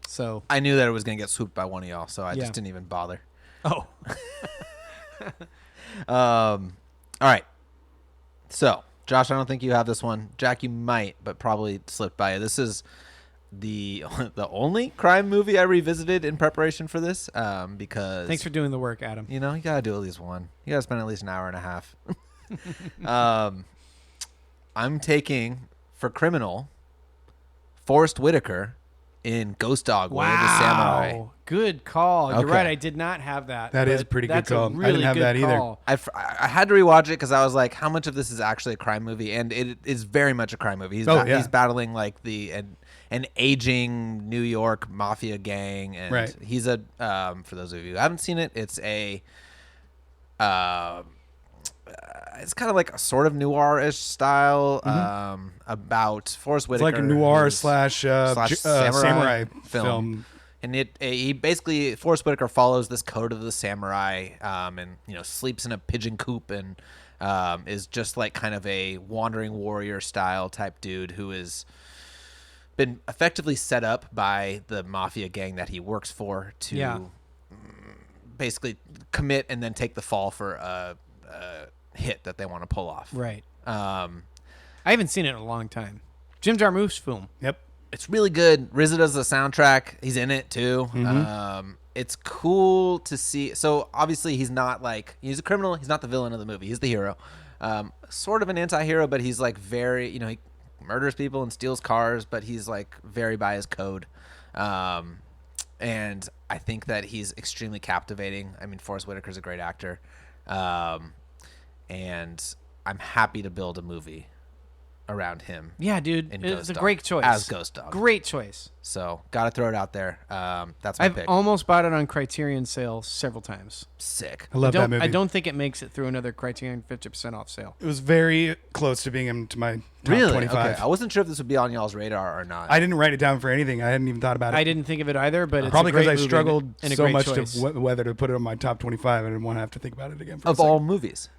S1: So
S3: I knew that it was going to get swooped by one of y'all, so I just didn't even bother.
S1: Oh.
S3: All right. So, Josh, I don't think you have this one. Jack, you might, but probably slipped by you. This is the only crime movie I revisited in preparation for this because...
S1: Thanks for doing the work, Adam.
S3: You know, you got to do at least one. You got to spend at least an hour and a half. I'm taking, for criminal, Forrest Whitaker in Ghost Dog, Way of the Samurai.
S1: Good call. You're
S3: Okay.
S1: right. I did not have that.
S2: That is a pretty good call.
S1: Really
S2: I didn't have
S1: good
S2: that either.
S1: call.
S3: I had to rewatch it because I was like, how much of this is actually a crime movie? And it is very much a crime movie. He's battling like an aging New York mafia gang, and
S2: right.
S3: he's a for those of you who haven't seen it, it's a it's kind of like a sort of noir-ish style about Forrest Whitaker.
S2: It's like a noir slash samurai film.
S3: And he basically, Forrest Whitaker follows this code of the samurai, and sleeps in a pigeon coop, and is just like kind of a wandering warrior style type dude who has been effectively set up by the mafia gang that he works for to basically commit and then take the fall for a hit that they want to pull off.
S1: Right. I haven't seen it in a long time. Jim Jarmusch's film.
S2: Yep.
S3: It's really good. RZA does the soundtrack. He's in it too. It's cool to see. So obviously he's not like, he's a criminal. He's not the villain of the movie. He's the hero. Sort of an anti-hero, but he's like very, he murders people and steals cars, but he's like very by his code. And I think that he's extremely captivating. I mean, Forrest Whitaker's a great actor. And I'm happy to build a movie around him.
S1: Yeah, dude. It's a great choice.
S3: As Ghost Dog.
S1: Great choice.
S3: So, got to throw it out there. That's my pick.
S1: I've almost bought it on Criterion sale several times.
S3: Sick.
S2: I love that movie.
S1: I don't think it makes it through another Criterion 50% off sale.
S2: It was very close to being into my top
S3: Really?
S2: 25.
S3: Okay. I wasn't sure if this would be on y'all's radar or not.
S2: I didn't write it down for anything. I hadn't even thought about it.
S1: I didn't think of it either, but it's
S2: probably
S1: because
S2: I struggled
S1: and a
S2: so
S1: great
S2: much
S1: choice.
S2: to whether to put it on my top 25. I didn't want to have to think about it again. For
S3: Of all movies.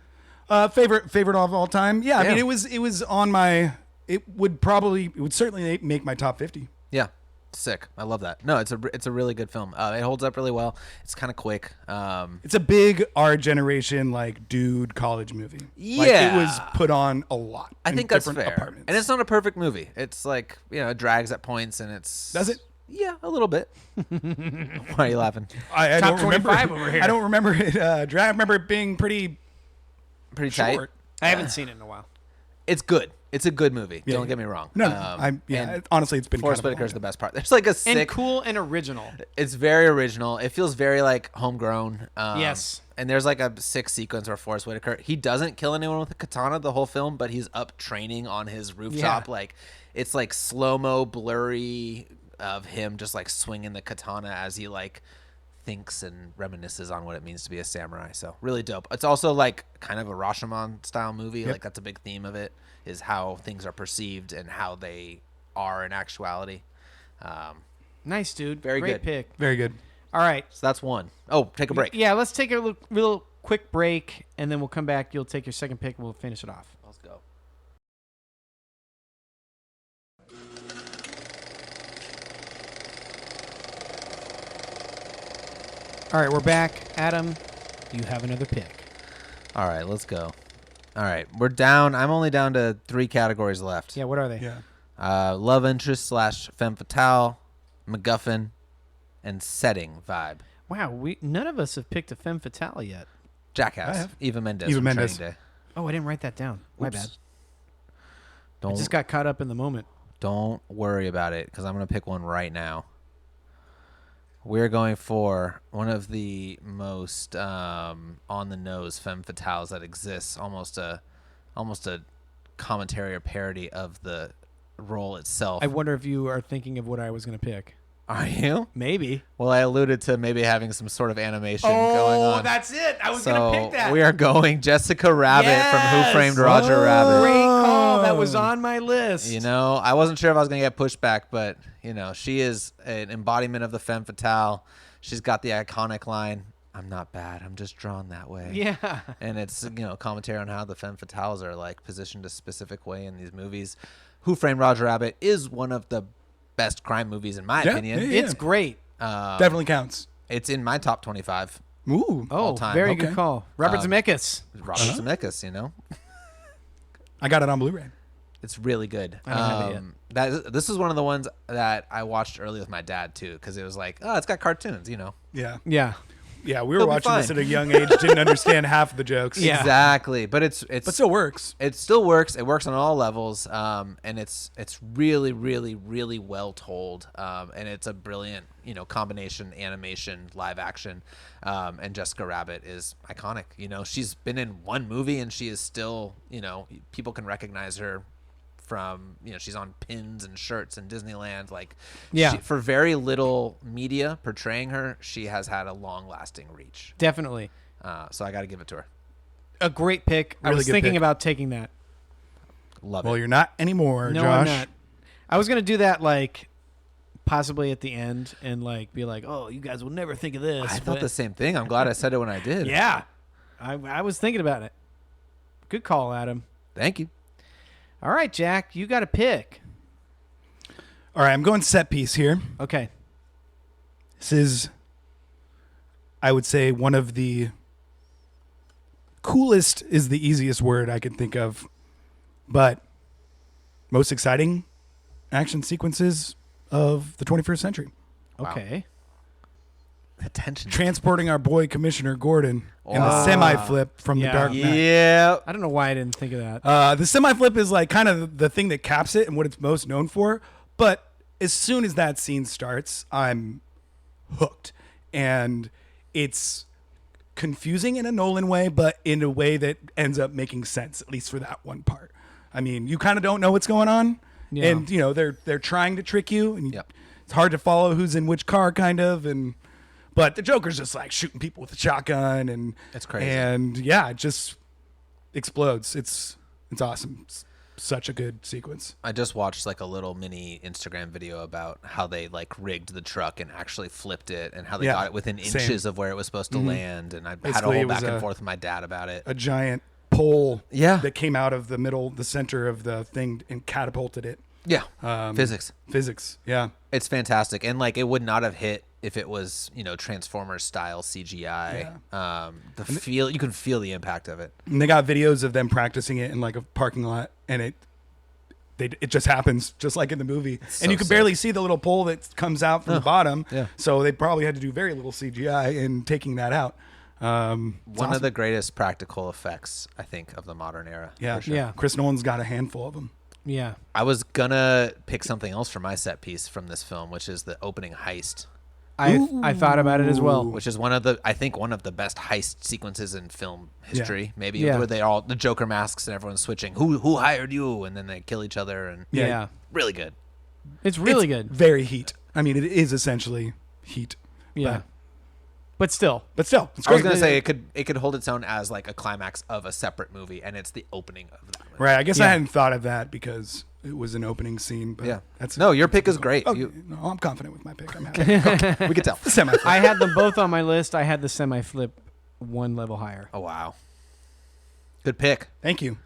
S2: Favorite of all time. Yeah, I
S3: Damn.
S2: mean it was on my. It would certainly make my top 50.
S3: Yeah. Sick. I love that. No, it's a really good film. It holds up really well. It's kind of quick.
S2: It's a big our generation like dude college movie. Like, it was put on a lot.
S3: I
S2: in
S3: think that's
S2: different
S3: fair.
S2: apartments.
S3: And it's not a perfect movie. It's like, it drags at points, and it's...
S2: Does it?
S3: Yeah, a little bit. Why are you laughing?
S2: I
S1: Top
S2: don't remember.
S1: 25 over here.
S2: I don't remember it. I remember it being pretty
S3: Pretty tight.
S2: short.
S1: I haven't seen it in a while.
S3: It's good. It's a good movie.
S2: Yeah,
S3: Don't get me wrong.
S2: No,
S3: and
S2: honestly, it's been
S3: Forrest
S2: kind of
S3: Whitaker's the best part. There's like a sick,
S1: And cool and original.
S3: It's very original. It feels very like homegrown.
S1: Yes.
S3: And there's like a sick sequence where Forrest Whitaker, he doesn't kill anyone with a katana the whole film, but he's up training on his rooftop.
S1: Yeah.
S3: Like it's like slow-mo, blurry of him just like swinging the katana as he like thinks and reminisces on what it means to be a samurai. So really dope. It's also like kind of a Rashomon style movie.
S2: Yep.
S3: Like that's a big theme of it, is how things are perceived and how they are in actuality.
S1: Nice, dude.
S3: Very
S1: Great
S3: good.
S1: pick.
S2: Very good.
S1: All right.
S3: So that's one. Oh, take a break.
S1: Yeah, let's take a real quick break, and then we'll come back. You'll take your second pick, and we'll finish it off.
S3: Let's go.
S1: All right, we're back. Adam, you have another pick.
S3: All right, let's go. All right, we're down. I'm only down to 3 categories left.
S1: Yeah, what are they?
S2: Yeah.
S3: Love interest / femme fatale, MacGuffin, and setting vibe.
S1: Wow, none of us have picked a femme fatale yet.
S3: Jack
S2: I
S3: has.
S2: have.
S3: Eva Mendes.
S2: Eva
S3: from
S2: Mendes.
S3: Training Day.
S1: Oh, I didn't write that down. My
S2: Oops.
S1: bad. I
S3: Don't
S1: just got caught up in the moment.
S3: don't worry about it because I'm gonna pick one right now. We're going for one of the most on the nose femme fatales that exists. Almost a commentary or parody of the role itself.
S1: I wonder if you are thinking of what I was going to pick.
S3: Are you?
S1: Maybe.
S3: Well, I alluded to maybe having some sort of animation going on.
S1: That's it. I was
S3: So
S1: going to pick that.
S3: we are going Jessica Rabbit from Who
S1: Yes!
S3: Framed Roger
S2: Oh.
S3: Rabbit.
S1: Great call. That was on my list.
S3: You know, I wasn't sure if I was going to get pushback, but, you know, she is an embodiment of the femme fatale. She's got the iconic line, "I'm not bad, I'm just drawn that way."
S1: Yeah.
S3: And it's, you know, commentary on how the femme fatales are, like, positioned a specific way in these movies. Who Framed Roger Rabbit is one of the best crime movies, in my
S2: Yeah,
S3: opinion.
S2: yeah,
S1: It's great.
S2: Definitely counts.
S3: It's in my top 25.
S2: Ooh.
S1: Oh,
S3: all time.
S1: very
S2: Okay.
S1: good call. Robert
S3: Um,
S1: Zemeckis.
S3: Robert Zemeckis, you know?
S2: I got it on Blu-ray.
S3: It's really good.
S1: I don't have it yet.
S3: This is one of the ones that I watched early with my dad, too, because it was like, oh, it's got cartoons, you know?
S2: Yeah.
S1: Yeah.
S2: Yeah, we were
S3: It'll be
S2: watching this
S3: fine.
S2: at a young age, didn't understand half the jokes.
S1: Yeah.
S3: Exactly. But it's
S2: But still works.
S3: it still works. It works on all levels, and it's really, really, really well told, and it's a brilliant, you know, combination animation, live action, and Jessica Rabbit is iconic. You know, she's been in one movie, and she is still, you know, people can recognize her from, you know, she's on pins and shirts in Disneyland. Like,
S1: Yeah.
S3: for very little media portraying her, she has had a long-lasting reach.
S1: Definitely.
S3: So I got to give it to her.
S1: A great pick. I
S2: Really
S1: was
S2: good
S1: thinking
S2: pick.
S1: about taking that.
S3: Love
S2: Well,
S3: it.
S2: you're not anymore,
S1: No,
S2: Josh.
S1: I'm not. I was going to do that, like, possibly at the end and, like, be like, oh, you guys will never think of this.
S3: I thought
S1: but-
S3: the same thing. I'm glad I said it when I did.
S1: Yeah. I was thinking about it. Good call, Adam.
S3: Thank you.
S1: All right, Jack, you got a pick.
S2: All right, I'm going set piece here.
S1: Okay.
S2: This is, I would say, one of the coolest is the easiest word I can think of, but most exciting action sequences of the 21st century.
S3: Wow.
S1: Okay.
S3: Attention.
S2: Transporting our boy Commissioner Gordon in the
S3: Wow.
S2: semi-flip from
S1: Yeah.
S2: the Dark Knight.
S3: Yeah.
S1: I don't know why I didn't think of that.
S2: The semi-flip is like kind of the thing that caps it and what it's most known for. But as soon as that scene starts, I'm hooked. And it's confusing in a Nolan way, but in a way that ends up making sense, at least for that one part. I mean, you kind of don't know what's going on.
S1: Yeah.
S2: And, you know, they're trying to trick you. And
S3: Yep.
S2: it's hard to follow who's in which car, kind of. But the Joker's just like shooting people with a shotgun. And
S3: It's crazy.
S2: And yeah, it just explodes. It's awesome. It's such a good sequence.
S3: I just watched like a little mini Instagram video about how they like rigged the truck and actually flipped it and how they
S2: Yeah,
S3: got it within
S2: same.
S3: inches of where it was supposed to land. And I had a
S2: Basically,
S3: whole
S2: it was
S3: back and
S2: a-
S3: forth with my dad about it.
S2: A giant pole
S3: Yeah.
S2: that came out of the center of the thing and catapulted it.
S3: Yeah. Physics.
S2: Physics. Yeah.
S3: It's fantastic. And like it would not have hit if it was, you know, Transformers style CGI. You can feel the impact of it.
S2: And they got videos of them practicing it in like a parking lot, and it just happens just like in the movie.
S3: so
S2: And you can
S3: sick.
S2: barely see the little pole that comes out from the bottom.
S3: yeah.
S2: So they probably had to do very little CGI in taking that out.
S3: One of the greatest practical effects, I think, of the modern era.
S2: Yeah,
S3: for sure.
S1: Yeah.
S2: Chris Nolan's got a handful of them.
S1: Yeah.
S3: I was gonna pick something else for my set piece from this film, which is the opening heist,
S1: I thought about it as well.
S3: which is one of the best heist sequences in film history. Maybe
S1: Yeah.
S3: where the Joker masks and everyone's switching. Who hired you? And then they kill each other, and
S1: Yeah.
S3: really good.
S1: It's really
S2: It's
S1: good.
S2: Very Heat. I mean, it is essentially Heat.
S1: Yeah. But still.
S2: But still, it's
S3: I was
S2: great.
S3: gonna say it could hold its own as like a climax of a separate movie, and it's the opening of that movie.
S2: Right. I guess I
S1: Yeah.
S2: hadn't thought of that because it was an opening scene. But
S3: Yeah.
S2: that's
S3: No, your pick is great.
S2: Oh,
S3: You-
S2: no, I'm confident with my pick. I'm happy.
S3: we could tell.
S2: Semi.
S1: I had them both on my list. I had the semi-flip one level higher.
S3: Oh wow, good pick.
S2: Thank you.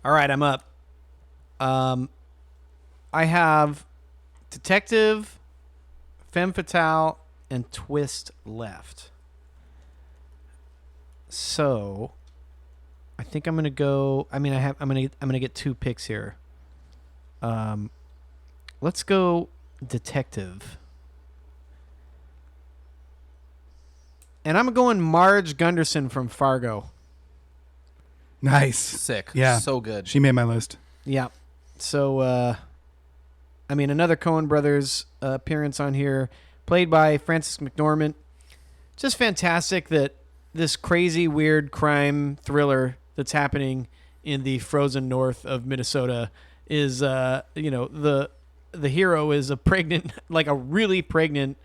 S1: All right, I'm up. I have Detective, Femme Fatale, and Twist left. So, I think I'm gonna go. I mean, I'm gonna get two picks here. Let's go Detective, and I'm going Marge Gunderson from Fargo.
S2: Nice.
S3: Sick.
S2: Yeah.
S3: So good.
S2: She made my list.
S1: Yeah. So, I mean, another Coen Brothers appearance on here, played by Frances McDormand. Just fantastic that this crazy, weird crime thriller that's happening in the frozen north of Minnesota is, the hero is a pregnant, like a really pregnant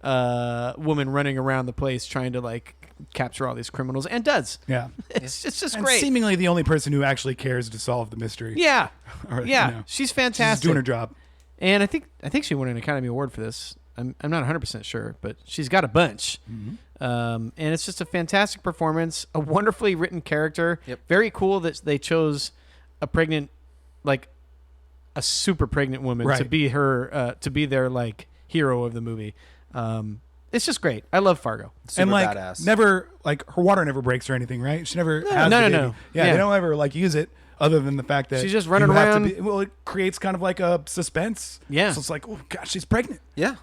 S1: woman running around the place trying to like capture all these criminals, and does.
S2: Yeah.
S1: It's just
S2: And
S1: great.
S2: seemingly the only person who actually cares to solve the mystery.
S1: Yeah.
S2: Or,
S1: Yeah.
S2: you know,
S1: She's
S2: she's
S1: fantastic.
S2: doing her job.
S1: And I think she won an Academy Award for this. I'm not 100% sure, but she's got a bunch. And it's just a fantastic performance, a wonderfully written character.
S3: Yep.
S1: Very cool that they chose a pregnant, like a super pregnant woman to
S2: Right.
S1: be her, to be their like hero of the movie. It's just great. I love Fargo.
S3: Super
S2: And like
S3: badass.
S2: never like her water never breaks or anything, right? She never has
S1: no,
S2: the
S1: no,
S2: baby.
S1: no.
S2: Yeah,
S1: Yeah.
S2: they don't ever like use it other than the fact that
S1: She's just running
S2: you have to
S1: around.
S2: well, it creates kind of like a suspense.
S1: Yeah.
S2: So it's like, oh gosh, she's pregnant.
S3: Yeah,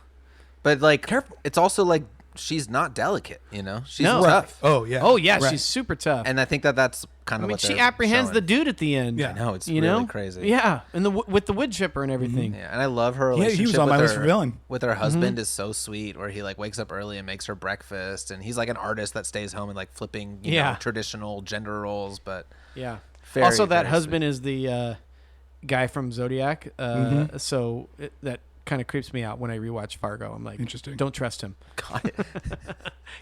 S3: but like,
S2: Careful.
S3: it's also like she's not delicate. You know, she's
S1: No.
S3: tough.
S2: Oh yeah.
S1: Oh yeah,
S2: Right.
S1: she's super tough.
S3: And I think that's kind
S1: I
S3: of
S1: mean,
S3: what
S1: she
S3: they're
S1: apprehends
S3: showing.
S1: the dude at the end.
S2: Yeah.
S3: I know, it's
S1: You
S3: really
S1: know?
S3: crazy.
S1: Yeah, and with the wood chipper and everything.
S3: Yeah, and I love her
S2: Yeah,
S3: relationship.
S2: he was on
S3: with
S2: my list
S3: her-
S2: for villain.
S3: With her husband is so sweet, where he like wakes up early and makes her breakfast, and he's like an artist that stays home and like flipping, you
S1: Yeah.
S3: know, traditional gender roles. But
S1: Yeah.
S3: very,
S1: also, that
S3: very
S1: husband is the guy from Zodiac. So that kind of creeps me out when I rewatch Fargo. I'm like,
S2: Interesting.
S1: don't trust him
S3: sweet. Got it.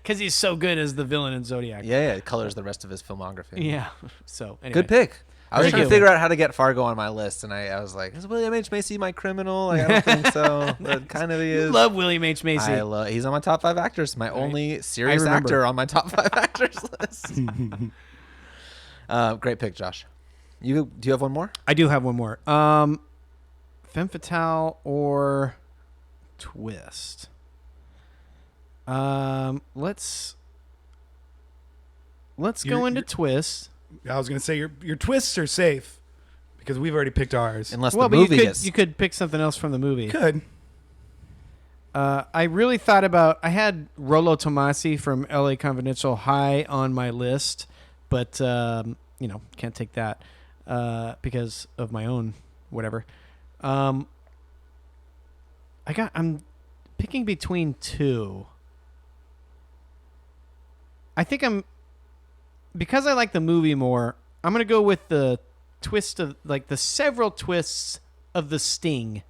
S1: because he's so good as the villain in Zodiac.
S3: Yeah, it colors the rest of his filmography.
S1: Yeah. So anyway.
S3: Good pick. I was
S1: Thank
S3: trying
S1: you.
S3: to figure out how to get Fargo on my list, and I was like, "Is William H Macy my criminal?" Like, I don't think so, but kind of he
S1: You
S3: is.
S1: love William H Macy.
S3: He's on my top 5 actors. My only serious
S1: remember.
S3: actor on my top 5 actors list. Great pick, Josh. Do you have one more?
S1: I do have one more. Femme Fatale or Twist. Let's go
S2: You're-
S1: into Twist.
S2: I was gonna say your twists are safe because we've already picked ours.
S3: Unless
S1: Well,
S3: the
S1: but
S3: movie
S1: you could pick something else from the movie.
S2: Could.
S1: I really thought about. I had Rollo Tomasi from L.A. Confidential high on my list, but can't take that because of my own whatever. I'm picking between two. I think because I like the movie more. I'm gonna go with the twist of like the several twists of The Sting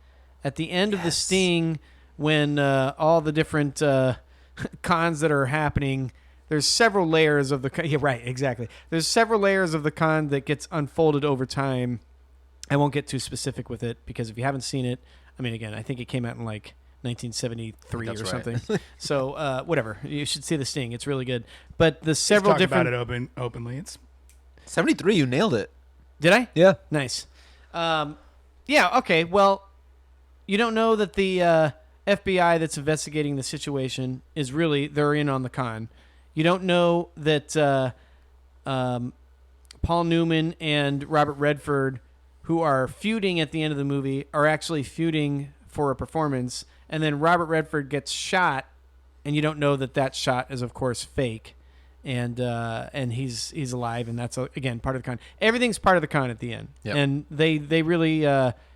S1: at the end of The Sting. When all the different cons that are happening, there's several layers of the con. Yeah, right, exactly. There's several layers of the con that gets unfolded over time. I won't get too specific with it because if you haven't seen it, I mean, again, I think it came out in like 1973 or
S3: That's right.
S1: something. So whatever, you should see The Sting. It's really good. But the
S2: Let's
S1: several
S2: talk
S1: different.
S2: about it openly. It's
S3: 73. You nailed it.
S1: Did I?
S3: Yeah.
S1: Nice. Yeah. Okay. Well, you don't know that the FBI that's investigating the situation is really they're in on the con. You don't know that Paul Newman and Robert Redford, who are feuding at the end of the movie, are actually feuding for a performance, and then Robert Redford gets shot and you don't know that shot is, of course, fake, and he's alive, and that's again part of the con. Everything's part of the con at the end, and they really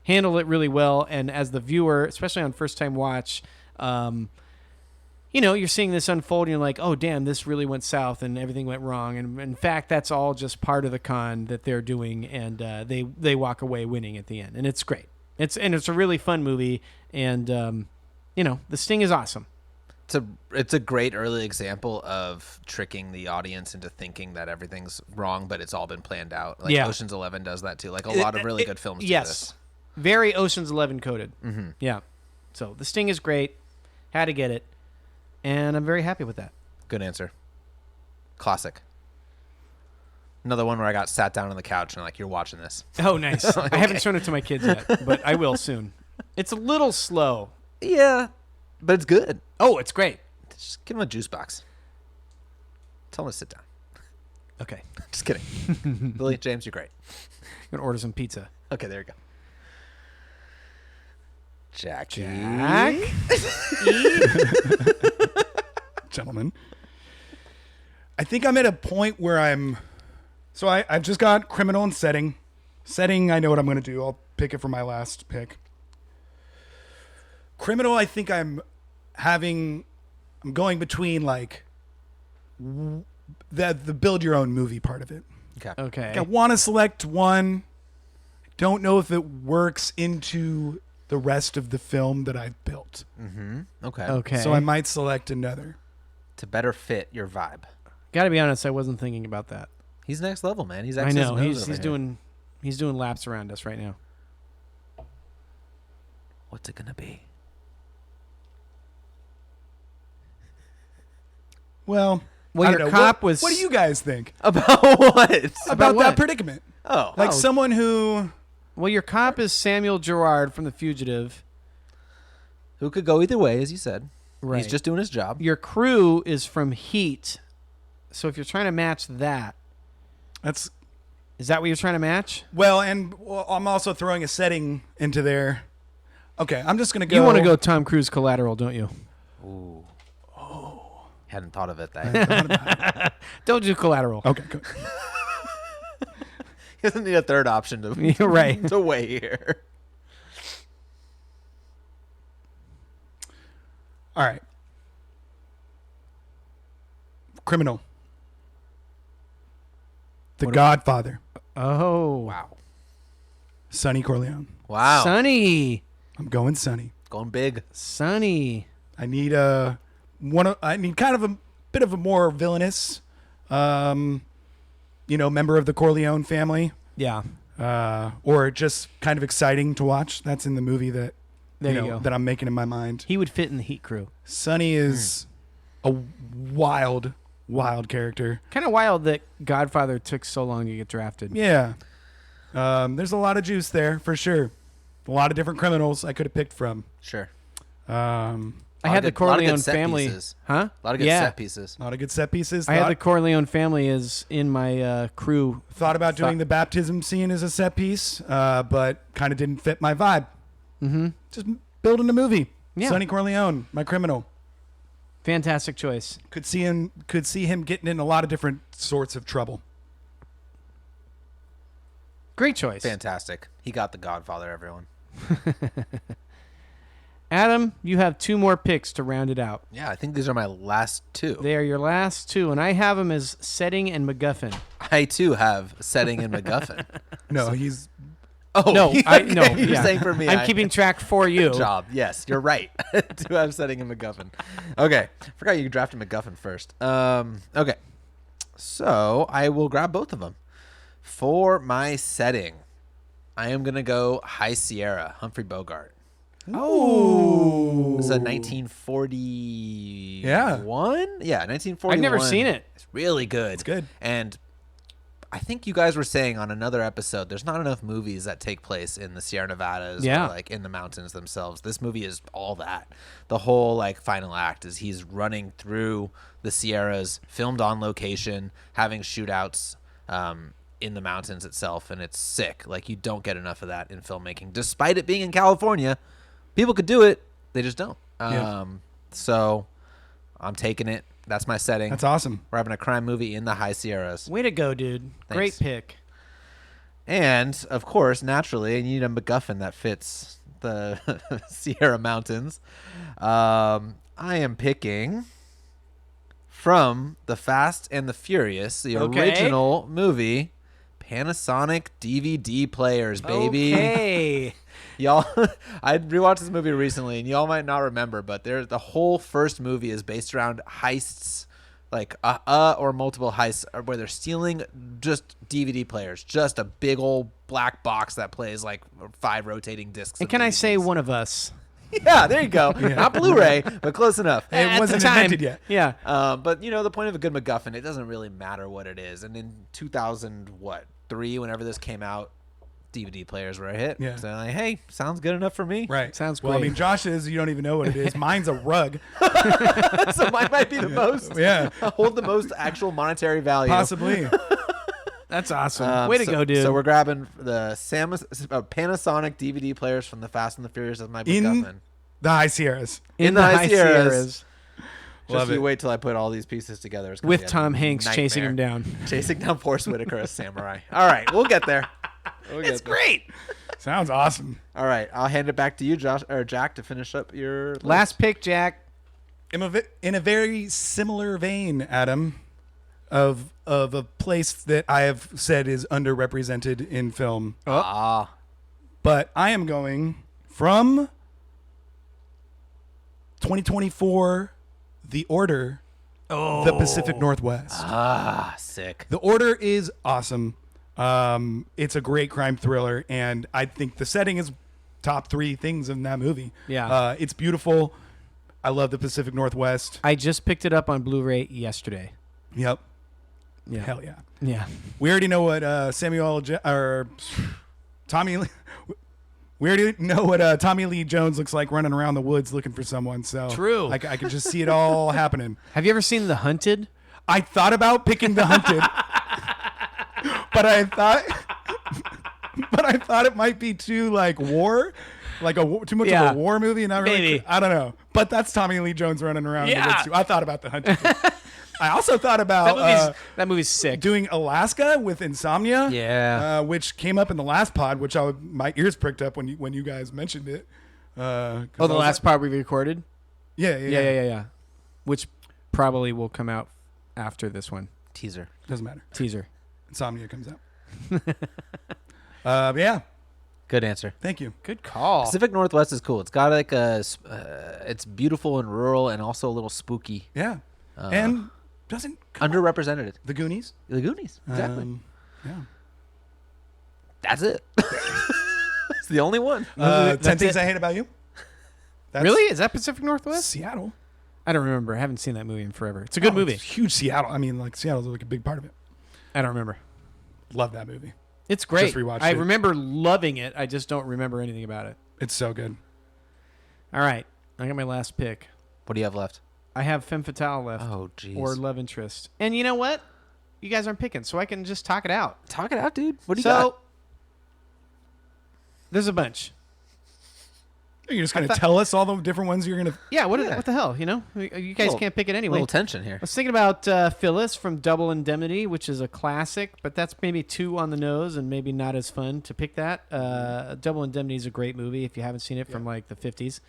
S1: handle it really well. And as the viewer, especially on first time watch, you're seeing this unfold, and you're like, oh damn, this really went south, and everything went wrong. And in fact, that's all just part of the con that they're doing, and they walk away winning at the end, and it's great. It's a really fun movie, and The Sting is awesome.
S3: It's a great early example of tricking the audience into thinking that everything's wrong, but it's all been planned out. Like Ocean's 11 does that too. Like a lot of really good films do this.
S1: Very Ocean's 11 coded.
S3: Mm-hmm.
S1: Yeah. So The Sting is great. Had to get it. And I'm very happy with that.
S3: Good answer. Classic. Another one where I got sat down on the couch and like, you're watching this.
S1: Oh, nice. I haven't shown it to my kids yet, but I will soon. It's a little slow.
S3: Yeah, but it's good.
S1: Oh, it's great.
S3: Just give him a juice box. Tell him to sit down.
S1: Okay.
S3: Just kidding. Billy, James, you're great.
S1: I'm going to order some pizza.
S3: Okay, there you go. Jackie.
S2: Gentlemen. I think I'm at a point where I've just got criminal and setting. Setting, I know what I'm going to do. I'll pick it for my last pick. Criminal, I think I'm going between like the build your own movie part of it.
S1: Okay.
S2: Like I want to select one. I don't know if it works into the rest of the film that I've built.
S3: Mm-hmm. Okay.
S1: Okay.
S2: So I might select another.
S3: To better fit your vibe.
S1: Got to be honest, I wasn't thinking about that.
S3: He's next level, man. He's
S1: I know. He's doing laps around us right now.
S3: What's it going to be?
S2: Well,
S1: your cop was...
S2: What do you guys think?
S3: About what?
S2: About
S1: what?
S2: that predicament.
S3: Oh.
S2: Like someone who...
S1: Well, your cop is Samuel Gerard from The Fugitive.
S3: Who could go either way, as you said.
S1: Right.
S3: He's just doing his job.
S1: Your crew is from Heat. So if you're trying to match that...
S2: Is
S1: that what you're trying to match?
S2: Well, and I'm also throwing a setting into there. Okay, I'm just going to go...
S1: You want to go Tom Cruise Collateral, don't you?
S3: Ooh. Oh. Hadn't thought of it.
S1: Don't do Collateral.
S2: Okay, good.
S3: He doesn't need a third option to,
S1: You're right.
S3: to weigh here.
S2: All right. Criminal. The Godfather.
S1: Oh.
S3: Wow.
S2: Sonny Corleone.
S3: Wow.
S1: Sonny.
S2: I'm going Sonny.
S3: Going big.
S1: Sonny.
S2: I need kind of a bit of a more villainous, member of the Corleone family.
S1: Yeah.
S2: Or just kind of exciting to watch. That's in the movie that that I'm making in my mind.
S1: He would fit in the Heat crew.
S2: Sonny is a wild character.
S1: Kind of wild that Godfather took so long to get drafted.
S2: Yeah. There's a lot of juice there for sure. A lot of different criminals I could have picked from.
S3: Sure.
S1: I had the Corleone family.
S3: Pieces.
S1: Huh?
S3: A lot of good set pieces.
S2: A lot of good set pieces.
S1: I had the Corleone family as in my crew.
S2: Thought about doing the baptism scene as a set piece, but kind of didn't fit my vibe.
S1: Mm-hmm.
S2: Just building a movie.
S1: Yeah.
S2: Sonny Corleone, my criminal.
S1: Fantastic choice.
S2: Could see him getting in a lot of different sorts of trouble.
S1: Great choice.
S3: Fantastic. He got the Godfather, everyone.
S1: Adam, you have two more picks to round it out.
S3: Yeah, I think these are my last two.
S1: They are your last two, and I have them as Setting and MacGuffin.
S3: I, too, have Setting and MacGuffin.
S2: No, he's...
S3: Oh,
S1: no, no.
S3: You're saying for me.
S1: I'm keeping track for you.
S3: Good job. Yes, you're right. To have Setting and MacGuffin. Okay. Forgot you drafted MacGuffin first. Okay. So I will grab both of them. For my setting, I am going to go High Sierra, Humphrey Bogart.
S1: Oh.
S3: It's a 1941? Yeah, 1941.
S1: I've never seen it.
S3: It's really good.
S2: It's good.
S3: And I think you guys were saying on another episode, there's not enough movies that take place in the Sierra Nevadas or like in the mountains themselves. This movie is all that. The whole like final act is he's running through the Sierras, filmed on location, having shootouts in the mountains itself, and it's sick. Like you don't get enough of that in filmmaking, despite it being in California. People could do it, they just don't.
S2: Yeah.
S3: So I'm taking it. That's my setting.
S2: That's awesome.
S3: We're having a crime movie in the High Sierras.
S1: Way to go, dude. Great
S3: Thanks.
S1: pick.
S3: And, of course, naturally, you need a MacGuffin that fits the Sierra Mountains. I am picking from The Fast and the Furious, the original movie, Panasonic DVD players, baby.
S1: Okay.
S3: Y'all, I rewatched this movie recently, and y'all might not remember, but the whole first movie is based around heists, like or multiple heists, where they're stealing just DVD players, just a big old black box that plays like 5 rotating discs.
S1: And can I say One of Us?
S3: Yeah, there you go. Not Blu-ray, but close enough.
S2: It wasn't invented yet.
S1: Yeah.
S3: But the point of a good MacGuffin, it doesn't really matter what it is. And in 2003, whenever this came out, DVD players were a hit.
S2: Yeah.
S3: So like, hey, sounds good enough for me.
S2: Right.
S1: Sounds
S2: Well, I
S1: great.
S2: mean, Josh's, you don't even know what it is. Mine's a rug.
S3: So mine might be the most.
S2: Yeah.
S3: Hold the most actual monetary value.
S2: Possibly.
S1: That's awesome. Way to go, dude.
S3: So we're grabbing the Panasonic DVD players from the Fast and the Furious as my MacGuffin.
S2: The High Sierras.
S3: In the High Sierras.
S2: Love
S3: Just you
S2: it.
S3: wait till I put all these pieces together. It's gonna
S1: With
S3: be a
S1: Tom Hanks chasing him
S3: nightmare.
S1: down.
S3: Chasing down Forrest Whitaker as samurai. All right, we'll get there.
S1: It's great.
S2: Sounds awesome.
S3: All right, I'll hand it back to you, Josh or Jack, to finish up your list.
S1: Last pick, Jack.
S2: In a very similar vein, Adam, of a place that I have said is underrepresented in film. But I am going from 2024, The Order, the Pacific Northwest.
S3: Sick.
S2: The Order is awesome. It's a great crime thriller, and I think the setting is top 3 things in that movie.
S1: Yeah.
S2: It's beautiful. I love the Pacific Northwest.
S1: I just picked it up on Blu-ray yesterday.
S2: Yep.
S1: Yeah.
S2: Hell yeah.
S1: Yeah.
S2: We already know what Tommy Lee Jones looks like running around the woods looking for someone. So
S1: True.
S2: I could just see it all happening.
S1: Have you ever seen The Hunted?
S2: I thought about picking The Hunted, but I thought it might be too like war, too much of a war movie, and not really.
S1: Maybe.
S2: I don't know, but that's Tommy Lee Jones running around in the
S1: Yeah.
S2: woods too. I thought about The Hunted. I also thought about
S1: That movie's sick.
S2: doing Alaska with Insomnia.
S3: Yeah.
S2: Which came up in the last pod, which my ears pricked up when you guys mentioned it.
S1: The last part we recorded?
S2: Yeah.
S1: Which probably will come out after this one.
S3: Teaser.
S2: Doesn't matter.
S1: Teaser.
S2: Insomnia comes out. Yeah.
S3: Good answer.
S2: Thank you.
S1: Good call.
S3: Pacific Northwest is cool. It's got like it's beautiful and rural and also a little spooky.
S2: Yeah. And doesn't
S3: Underrepresented.
S2: The Goonies.
S3: The Goonies. Exactly.
S2: Yeah.
S3: That's it. It's the only one.
S2: 10
S1: that's
S2: Things
S1: it.
S2: I Hate About You. That's
S1: Really? Is that Pacific Northwest?
S2: Seattle.
S1: I don't remember. I haven't seen that movie in forever. It's a good movie.
S2: It's huge Seattle. I mean, like Seattle's like a big part of it.
S1: I don't remember.
S2: Love that movie.
S1: It's great.
S2: Just rewatched
S1: I
S2: it.
S1: remember loving it. I just don't remember anything about it.
S2: It's so good.
S1: All right. I got my last pick.
S3: What do you have left?
S1: I have Femme Fatale left.
S3: Oh, jeez.
S1: Or Love Interest. And you know what? You guys aren't picking, so I can just talk it out.
S3: Talk it out, dude. What do you
S1: So,
S3: got?
S1: there's a bunch.
S2: You're just going to tell us all the different ones you're going to...
S1: Yeah, what the hell, you know? You guys can't pick it
S3: A
S1: anyway.
S3: little tension here.
S1: I was thinking about Phyllis from Double Indemnity, which is a classic, but that's maybe too on the nose and maybe not as fun to pick that. Double Indemnity is a great movie if you haven't seen it from like the 50s.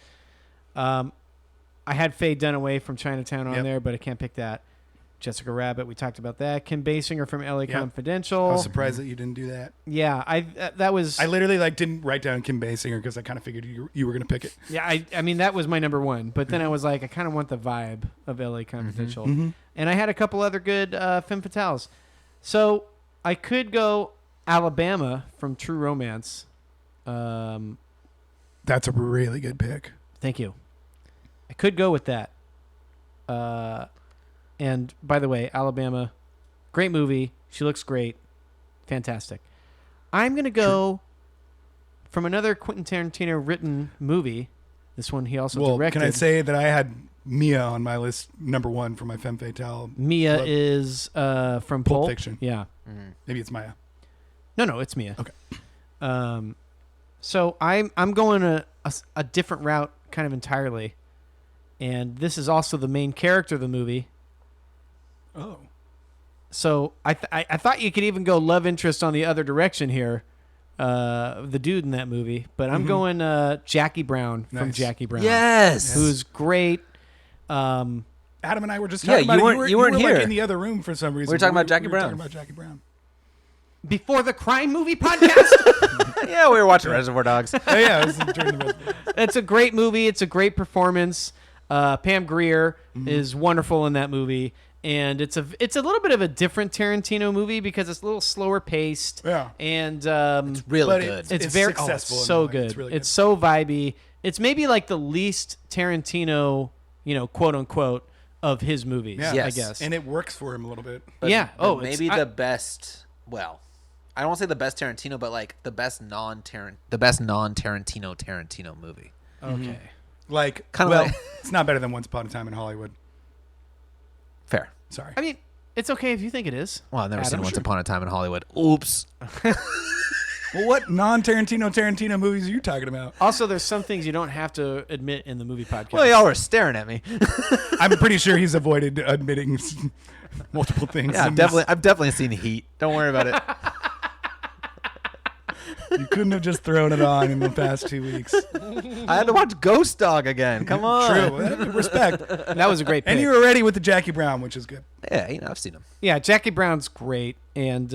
S1: I had Faye Dunaway from Chinatown on there, but I can't pick that. Jessica Rabbit, we talked about that. Kim Basinger from LA Confidential.
S2: I was surprised that you didn't do that.
S1: Yeah, that was...
S2: I literally didn't write down Kim Basinger because I kind of figured you were going to pick it.
S1: Yeah, I mean, that was my number one. But then I was like, I kind of want the vibe of LA Confidential. And I had a couple other good Femme Fatales. So I could go Alabama from True Romance.
S2: That's a really good pick.
S1: Thank you. I could go with that. And by the way, Alabama, great movie. She looks great. Fantastic. I'm going to go from another Quentin Tarantino written movie. This one he also directed.
S2: Can I say that I had Mia on my list, number 1 for my Femme Fatale?
S1: Mia is from
S2: Pulp Fiction.
S1: Yeah.
S2: Maybe it's Maya.
S1: No, it's Mia.
S2: Okay.
S1: So I'm going a different route kind of entirely. and this is also the main character of the movie.
S2: Oh.
S1: So I thought you could even go love interest on the other direction here, the dude in that movie. But I'm going Jackie Brown from
S2: Nice.
S1: Jackie Brown.
S3: Yes.
S1: Who's great.
S2: Adam and I were just talking
S3: Yeah,
S2: about
S3: you
S2: it.
S3: weren't
S2: like
S3: here.
S2: in the other room for some reason.
S3: We were talking about Jackie
S2: we were
S3: Brown.
S2: talking about Jackie Brown.
S1: Before the crime movie podcast.
S3: Yeah, we were watching Reservoir Dogs.
S2: Oh, yeah, it was during the rest.
S1: It's a great movie. It's a great performance. Pam Grier is wonderful in that movie. And it's a little bit of a different Tarantino movie because it's a little slower paced.
S2: Yeah.
S1: And
S3: Really
S2: But
S3: good.
S1: it's very
S2: successful. in
S1: so
S2: that way.
S1: good.
S2: It's really
S1: It's so vibey. It's maybe like the least Tarantino, quote unquote, of his movies.
S2: Yeah.
S1: I
S3: Yes.
S1: guess.
S2: And it works for him a little bit.
S1: yeah.
S3: But
S1: Oh,
S3: maybe the best. Well, I don't want to say the best Tarantino, but like the best non-Tarantino Tarantino movie.
S1: okay.
S2: Like,
S3: Kinda
S2: well,
S3: like-
S2: it's not better than Once Upon a Time in Hollywood.
S3: Fair.
S2: Sorry.
S1: I mean, it's okay if you think it is.
S3: Well, I've never
S1: Adam,
S3: seen Once
S1: sure.
S3: Upon a Time in Hollywood. Oops.
S2: Well, what non-Tarantino movies are you talking about?
S1: Also, there's some things you don't have to admit in the movie podcast.
S3: Well, y'all were staring at me.
S2: I'm pretty sure he's avoided admitting multiple things.
S3: Yeah,
S2: in this.
S3: I've definitely seen Heat. Don't worry about it.
S2: You couldn't have just thrown it on in the past 2 weeks.
S3: I had to watch Ghost Dog again. Come on.
S2: True. Respect.
S1: That was a great pick.
S2: And you were ready with the Jackie Brown, which is good.
S3: Yeah, I've seen him.
S1: Yeah, Jackie Brown's great. And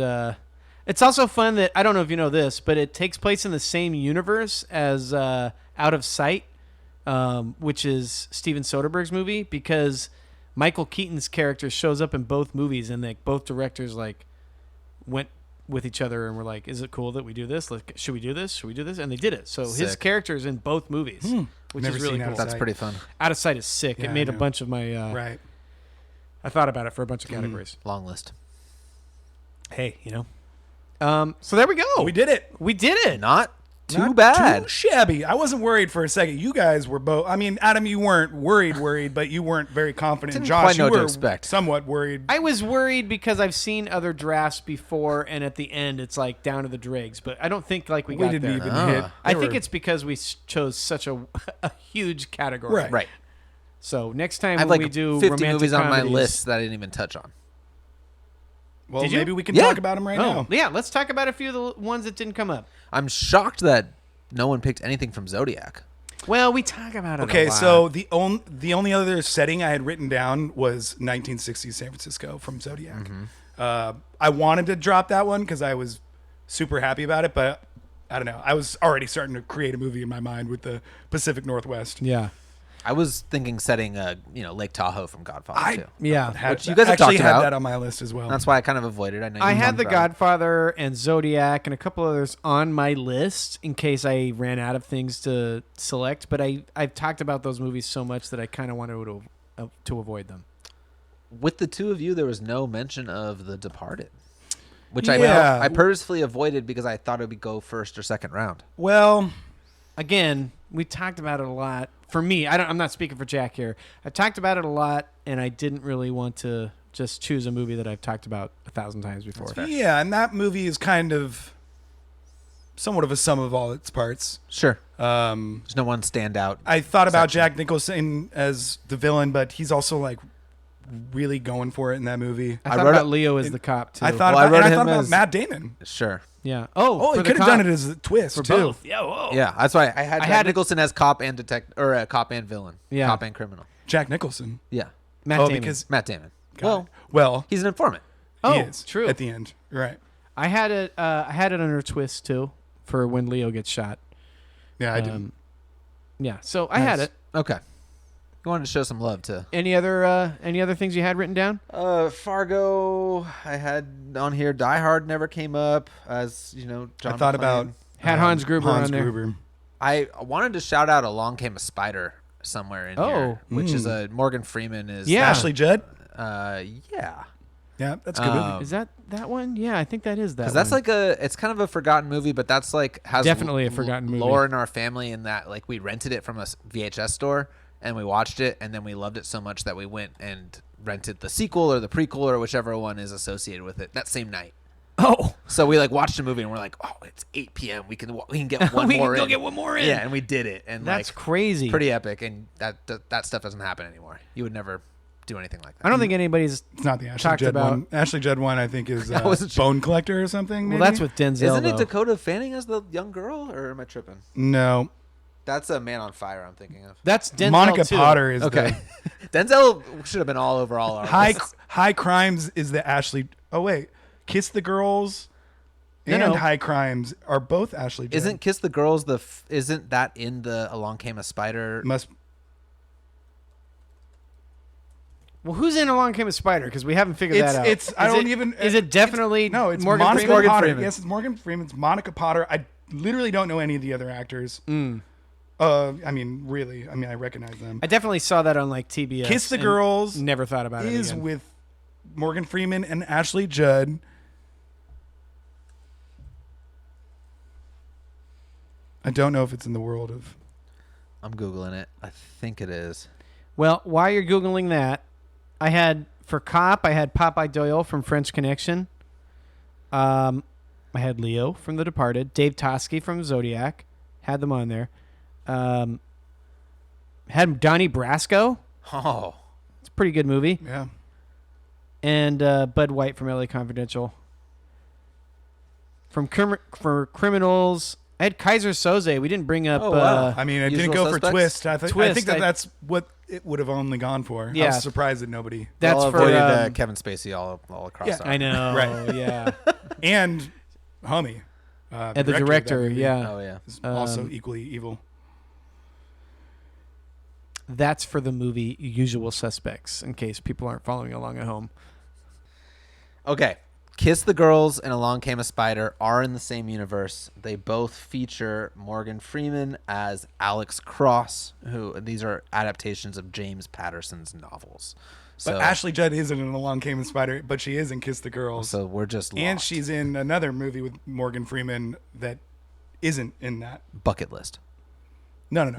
S1: it's also fun that, I don't know if you know this, but it takes place in the same universe as Out of Sight, which is Steven Soderbergh's movie, because Michael Keaton's character shows up in both movies, and both directors went with each other and were like, is it cool that we do this? Like, should we do this? Should we do this? And they did it. So his
S3: Sick.
S1: character's in both movies, which
S2: Never
S1: is really
S2: seen Out
S1: cool.
S2: of
S3: That's
S2: Sight.
S3: pretty fun.
S1: Out of Sight is sick.
S2: Yeah,
S1: It made
S2: I
S1: a
S2: know.
S1: bunch of my...
S2: Right.
S1: I thought about it for a bunch of categories.
S3: Long list.
S1: Hey, so there we go.
S2: We did it.
S1: We did it.
S3: Not too
S2: Not
S3: bad.
S2: Too shabby. I wasn't worried for a second. You guys were both. I mean, Adam, you weren't worried, but you weren't very confident.
S3: Didn't
S2: Josh,
S3: quite know
S2: you
S3: what to
S2: were
S3: expect.
S2: somewhat worried.
S1: I was worried because I've seen other drafts before, and at the end it's like down to the dregs. But I don't think we
S2: we
S1: got
S2: didn't
S1: there.
S2: even
S3: Ah.
S2: hit.
S1: I
S2: They
S1: think
S2: were-
S1: it's because we chose such a huge category.
S2: Right.
S3: Right.
S1: So next time
S3: I have
S1: when
S3: like
S1: we do
S3: 50
S1: romantic
S3: movies on my
S1: comedies-
S3: list that I didn't even touch on.
S2: Well,
S1: Did you?
S2: maybe we can
S3: Yeah.
S2: talk about them right
S1: Oh,
S2: now.
S1: yeah. Let's talk about a few of the ones that didn't come up.
S3: I'm shocked that no one picked anything from Zodiac.
S1: Well, we talk about it.
S2: Okay,
S1: a lot.
S2: so the only other setting I had written down was 1960s San Francisco from Zodiac. I wanted to drop that one because I was super happy about it, but I don't know. I was already starting to create a movie in my mind with the Pacific Northwest.
S1: yeah,
S3: I was thinking setting Lake Tahoe from Godfather too.
S1: yeah.
S3: Which you guys have
S2: actually
S3: talked
S2: had
S3: about.
S2: that on my list as well.
S3: That's why I kind of avoided. I know
S1: I
S3: you
S1: had
S3: talked
S1: The
S3: about it.
S1: Godfather and Zodiac and a couple others on my list in case I ran out of things to select. But I've talked about those movies so much that I kind of wanted to avoid them.
S3: With the two of you, there was no mention of The Departed, which
S2: Yeah.
S3: I purposefully avoided because I thought it would go first or second round.
S2: Well,
S1: Again, we talked about it a lot. For me, I'm not speaking for Jack here. I talked about it a lot, and I didn't really want to just choose a movie that I've talked about 1,000 times before.
S2: yeah, and that movie is kind of somewhat of a sum of all its parts.
S3: Sure. There's no one standout.
S2: I thought about
S3: section.
S2: Jack Nicholson as the villain, but he's also really going for it in that movie.
S1: I thought
S3: wrote
S1: about
S3: it-
S1: Leo as the cop too.
S2: I thought
S3: Well, I
S2: about,
S3: wrote
S2: and I
S3: him
S2: thought about
S3: as-
S2: Matt Damon.
S3: Sure.
S1: yeah.
S2: Oh,
S1: for
S2: he
S1: the
S2: could have
S1: cop.
S2: done it as a twist
S1: for
S2: too.
S1: both. Yeah. Whoa.
S3: Yeah, that's why I had
S1: I
S3: Jack
S1: had it-
S3: Nicholson as cop and cop and villain.
S1: Yeah.
S3: Cop and criminal.
S2: Jack Nicholson.
S3: Yeah.
S1: Matt
S2: oh,
S1: Damon.
S2: because
S3: Matt Damon.
S2: got
S3: Well,
S2: it. Well,
S3: he's an informant.
S1: Oh,
S2: he is
S1: true.
S2: at the end. Right.
S1: I had it. I had it under twist too for when Leo gets shot.
S2: Yeah, I did.
S1: Yeah. So I had
S2: Nice.
S1: it.
S3: Okay. You wanted to show some love to
S1: Any other things you had written down?
S3: Fargo. I had on here. Die Hard never came up, as John.
S2: I thought about
S1: Had Hans Gruber
S2: Hans
S1: on there.
S2: Gruber.
S3: I wanted to shout out Along Came a Spider somewhere in here, which is a Morgan Freeman is.
S1: Yeah.
S2: Ashley Judd.
S3: Yeah.
S2: Yeah, that's a good movie.
S1: Is that one? Yeah, I think that is that.
S3: Because that's
S1: one.
S3: it's kind of a forgotten movie, but that's has
S1: Definitely a forgotten movie.
S3: lore in our family in that we rented it from a VHS store and we watched it and then we loved it so much that we went and rented the sequel or the prequel or whichever one is associated with it that same night.
S1: Oh,
S3: So we like watched a movie and we're like, oh, it's 8 p.m. We can get one
S1: we
S3: more
S1: can go
S3: in.
S1: get one more in.
S3: Yeah, and we did it. And
S1: That's
S3: like,
S1: crazy.
S3: pretty epic. And that stuff doesn't happen anymore. You would never do anything like that.
S1: I don't think anybody's.
S2: It's not the Ashley
S1: Talked
S2: Judd
S1: about-
S2: one. Ashley Judd one, I think, is
S3: wasn't sure.
S2: Bone Collector or something.
S1: Well,
S2: maybe?
S1: that's with Denzel.
S3: Isn't it
S1: though.
S3: Dakota Fanning as the young girl, or am I tripping?
S2: No.
S3: That's a Man on Fire I'm thinking of.
S1: That's Denzel
S2: Monica
S1: too.
S2: Potter is
S3: Okay. Denzel should have been all over all our
S2: High
S3: lists.
S2: High Crimes is the Ashley. Oh wait, Kiss the Girls
S1: No,
S2: and
S1: no.
S2: High Crimes are both Ashley Judd.
S3: Isn't Kiss the Girls isn't that in the Along Came a Spider?
S2: Must
S1: Well, who's in Along Came a Spider? Because we haven't figured that out.
S2: It's I
S1: Is
S2: don't
S1: it-
S2: even.
S1: Is it definitely
S2: No, it's
S1: Morgan
S2: Monica
S1: Freeman?
S2: Potter.
S3: Freeman.
S2: Yes, it's Morgan Freeman. It's Monica Potter. I literally don't know any of the other actors.
S1: Mm.
S2: I mean, really. I mean, I recognize them.
S1: I definitely saw that on like TBS.
S2: Kiss the
S1: and
S2: Girls
S1: Never thought about it
S2: is
S1: again.
S2: with Morgan Freeman and Ashley Judd. I don't know if it's in the world of.
S3: I'm Googling it. I think it is.
S1: Well, while you're googling that, I had for Cop. I had Popeye Doyle from French Connection. I had Leo from The Departed. Dave Toschi from Zodiac. Had them on there. Had Donnie Brasco.
S3: Oh.
S1: It's a pretty good movie.
S2: Yeah.
S1: And Bud White from LA Confidential. For Criminals, I had Kaiser Soze. We didn't bring up.
S3: Oh, wow.
S2: I mean, it
S3: Usual
S2: didn't go
S3: Suspects?
S2: for Twist. I think
S1: Twist,
S2: that's what it would have only gone for. I
S1: Yeah.
S2: was surprised that nobody.
S1: That's
S3: all
S1: for
S3: avoided Kevin Spacey all across.
S2: Yeah,
S3: our-
S1: I know.
S2: Right.
S1: Yeah.
S2: And Homie.
S1: And the
S2: of that
S1: director.
S2: movie,
S1: Yeah.
S3: Oh yeah.
S2: is also
S1: Um,
S2: equally evil.
S1: That's for the movie Usual Suspects, in case people aren't following along at home.
S3: Okay. Kiss the Girls and Along Came a Spider are in the same universe. They both feature Morgan Freeman as Alex Cross, who these are adaptations of James Patterson's novels. So,
S2: But Ashley Judd isn't in Along Came a Spider, but she is in Kiss the Girls.
S3: so we're just lost.
S2: And she's in another movie with Morgan Freeman that isn't in that.
S3: Bucket List.
S2: No.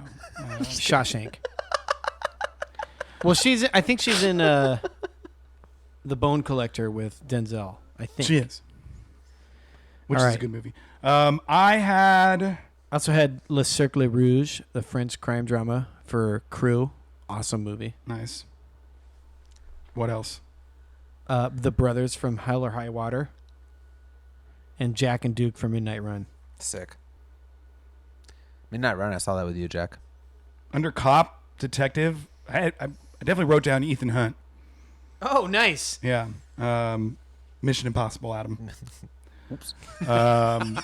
S1: Shawshank. Well, I think she's in The Bone Collector with Denzel. I think
S2: She is. Which
S1: All
S2: is a
S1: right.
S2: good movie. I had.
S1: I also had Le Cercle Rouge, the French crime drama for Crew. Awesome movie.
S2: Nice. What else?
S1: The brothers from Hell or High Water. And Jack and Duke from Midnight Run.
S3: Sick. Midnight Run. I saw that with you, Jack.
S2: Under cop, detective, I definitely wrote down Ethan Hunt.
S1: Oh, nice.
S2: Yeah. Mission Impossible, Adam.
S3: Oops.
S2: I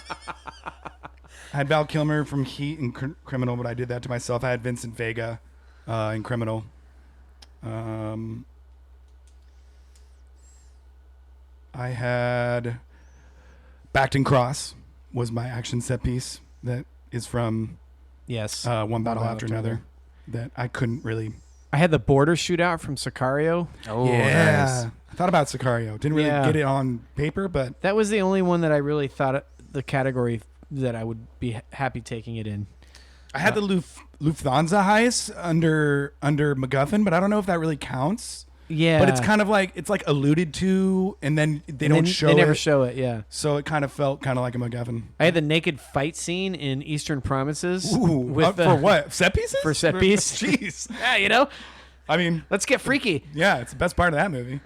S2: had Val Kilmer from Heat and Criminal, but I did that to myself. I had Vincent Vega in Criminal. I had Backed Cross was my action set piece that is from
S1: Yes.
S2: One Battle After Another that I couldn't really.
S1: I had the border shootout from Sicario.
S3: Oh,
S2: yeah.
S3: nice.
S2: I thought about Sicario. Didn't really
S1: Yeah.
S2: get it on paper, but
S1: That was the only one that I really thought the category that I would be happy taking it in.
S2: I had the Lufthansa heist under MacGuffin, but I don't know if that really counts.
S1: Yeah.
S2: But it's kind of like alluded to, and then they don't show
S1: They never
S2: it.
S1: show it, yeah.
S2: So it kind of felt kind of like a MacGuffin.
S1: I had the naked fight scene in Eastern Promises.
S2: Ooh,
S1: the-
S2: for what? Set pieces?
S1: For set piece.
S2: Jeez.
S1: Yeah, you know?
S2: I mean,
S1: Let's get freaky.
S2: yeah, it's the best part of that movie.